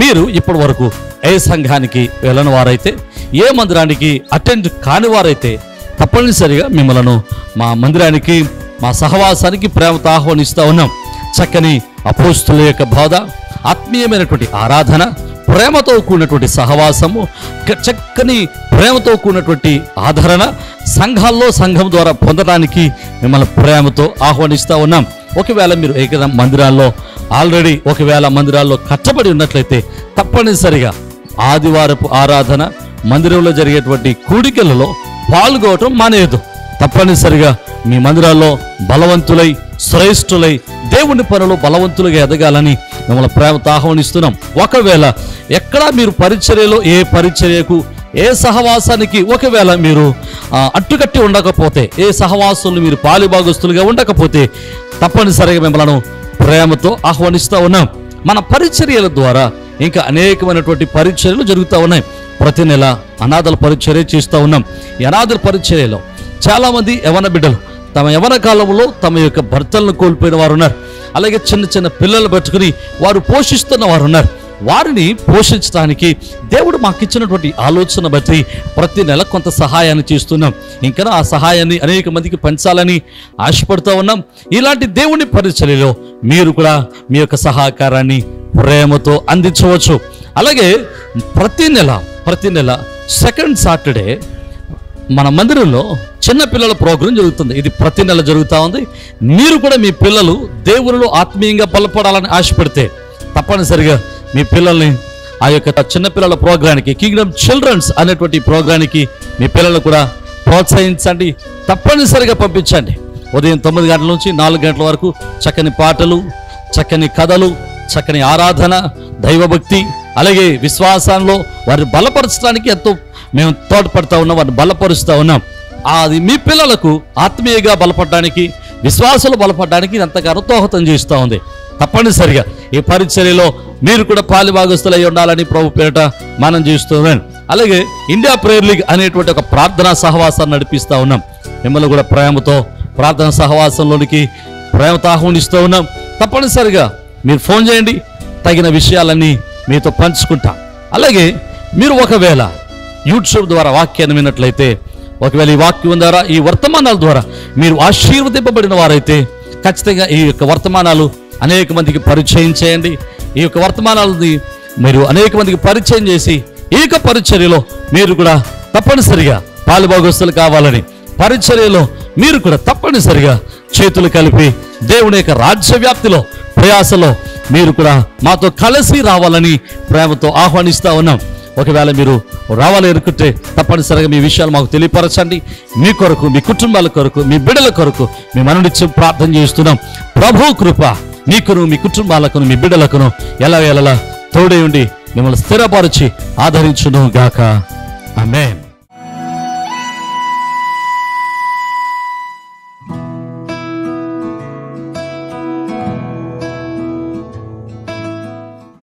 మీరు ఇప్పటి వరకు ఏ సంఘానికి వెళ్ళని వారైతే, ఏ మందిరానికి అటెండ్ కాని వారైతే తప్పనిసరిగా మిమ్మల్ని మా మందిరానికి, మా సహవాసానికి ప్రేమతో ఆహ్వానిస్తూ ఉన్నాం. చక్కని అపోస్తుల యొక్క బోధ, ఆత్మీయమైనటువంటి ఆరాధన, ప్రేమతో కూడినటువంటి సహవాసము, చక్కని ప్రేమతో కూడినటువంటి ఆదరణ సంఘాల్లో సంఘం ద్వారా పొందడానికి మిమ్మల్ని ప్రేమతో ఆహ్వానిస్తూ ఉన్నాం. ఒకవేళ మీరు ఏకైనా మందిరాల్లో ఆల్రెడీ మందిరాల్లో కట్టబడి ఉన్నట్లయితే తప్పనిసరిగా ఆదివారపు ఆరాధన, మందిరంలో జరిగేటువంటి కూడికలలో పాల్గొనటం మానేయదు. తప్పనిసరిగా మీ మందిరాల్లో బలవంతులై, శ్రేష్ఠులై, దేవుని పనులు బలవంతులుగా ఎదగాలని మిమ్మల్ని ప్రేమతో ఆహ్వానిస్తున్నాం. ఒకవేళ ఎక్కడా మీరు పరిచర్యలో, ఏ పరిచర్యకు, ఏ సహవాసానికి ఒకవేళ మీరు అట్టుకట్టి ఉండకపోతే, ఏ సహవాసులు మీరు పాలుభాగస్తులుగా ఉండకపోతే తప్పనిసరిగా మిమ్మల్ని ప్రేమతో ఆహ్వానిస్తూ ఉన్నాం. మన పరిచర్యల ద్వారా ఇంకా అనేకమైనటువంటి పరిచర్యలు జరుగుతూ ఉన్నాయి. ప్రతి నెల అనాథల పరిచర్య చేస్తూ ఉన్నాం. ఈ అనాథల పరిచర్యలో చాలామంది యవన బిడ్డలు తమ యవన కాలంలో తమ యొక్క భర్తలను కోల్పోయిన వారు ఉన్నారు. అలాగే చిన్న చిన్న పిల్లలు పెట్టుకుని వారు పోషిస్తున్న వారు ఉన్నారు. వారిని పోషించడానికి దేవుడు మాకు ఇచ్చినటువంటి ఆలోచన బట్టి ప్రతి నెల కొంత సహాయాన్ని చేస్తున్నాం. ఇంకా ఆ సహాయాన్ని అనేక మందికి పంచాలని ఆశపడుతూ ఉన్నాం. ఇలాంటి దేవుని పరిచర్యలో మీరు కూడా మీ యొక్క సహకారాన్ని ప్రేమతో అందించవచ్చు. అలాగే ప్రతి నెల సెకండ్ సాటర్డే మన మందిరంలో చిన్న పిల్లల ప్రోగ్రాం జరుగుతుంది. ఇది ప్రతి నెల జరుగుతూ ఉంది. మీరు కూడా మీ పిల్లలు దేవునిలో ఆత్మీయంగా బలపడాలని ఆశపడితే తప్పనిసరిగా మీ పిల్లల్ని ఆ యొక్క చిన్నపిల్లల ప్రోగ్రానికి, కింగ్డమ్ చిల్డ్రన్స్ అనేటువంటి ప్రోగ్రానికి మీ పిల్లలు కూడా ప్రోత్సహించండి. తప్పనిసరిగా పంపించండి. ఉదయం 9 గంటల నుంచి 4 గంటల వరకు చక్కని పాటలు, చక్కని కథలు, చక్కని ఆరాధన, దైవభక్తి, అలాగే విశ్వాసంలో వారిని బలపరచడానికి ఎంతో మేము తోడ్పడుతూ ఉన్నాం, వారిని బలపరుస్తూ ఉన్నాం. అది మీ పిల్లలకు ఆత్మీయంగా బలపడడానికి, విశ్వాసాలు బలపడడానికి ఎంతగానో దోహదం చేస్తూ ఉంది. తప్పనిసరిగా ఈ పరిచర్యలో మీరు కూడా పాలిభాగస్తులు అయి ఉండాలని ప్రభు పేరిట మనం చేస్తున్నాం. అలాగే ఇండియా ప్రేయర్ లీగ్ అనేటువంటి ఒక ప్రార్థనా సహవాసాన్ని నడిపిస్తూ ఉన్నాం. మిమ్మల్ని కూడా ప్రేమతో ప్రార్థనా సహవాసంలోనికి ప్రేమతో ఆహ్వానిస్తూ ఉన్నాం. తప్పనిసరిగా మీరు ఫోన్ చేయండి, తగిన విషయాలన్నీ మీతో పంచుకుంటాం. అలాగే మీరు ఒకవేళ యూట్యూబ్ ద్వారా వాక్యాన్ని విన్నట్లయితే, ఒకవేళ ఈ వాక్యం ద్వారా, ఈ వర్తమానాల ద్వారా మీరు ఆశీర్వదింపబడిన వారైతే ఖచ్చితంగా ఈ యొక్క వర్తమానాలు అనేక మందికి పరిచయం చేయండి. ఈ యొక్క వర్తమానాలని మీరు అనేక మందికి పరిచయం చేసి ఈ యొక్క పరిచర్యలో మీరు కూడా తప్పనిసరిగా పాలుభాగస్తులు కావాలని, పరిచర్యలో మీరు కూడా తప్పనిసరిగా చేతులు కలిపి దేవుని యొక్క రాజ్య వ్యాప్తిలో ప్రయాసలో మీరు కూడా మాతో కలిసి రావాలని ప్రేమతో ఆహ్వానిస్తూ ఉన్నాం. ఒకవేళ మీరు రావాలి అనుకుంటే తప్పనిసరిగా మీ విషయాలు మాకు తెలియపరచండి. మీ కొరకు, మీ కుటుంబాల కొరకు, మీ బిడ్డల కొరకు మేము అనునిత్యం ప్రార్థన చేస్తున్నాం. ప్రభు కృప మీకును, మీ కుటుంబాలకును, మీ బిడ్డలకును ఎలా తోడై ఉండి మిమ్మల్ని స్థిరపరిచి ఆదరించును గాక. ఆమేన్.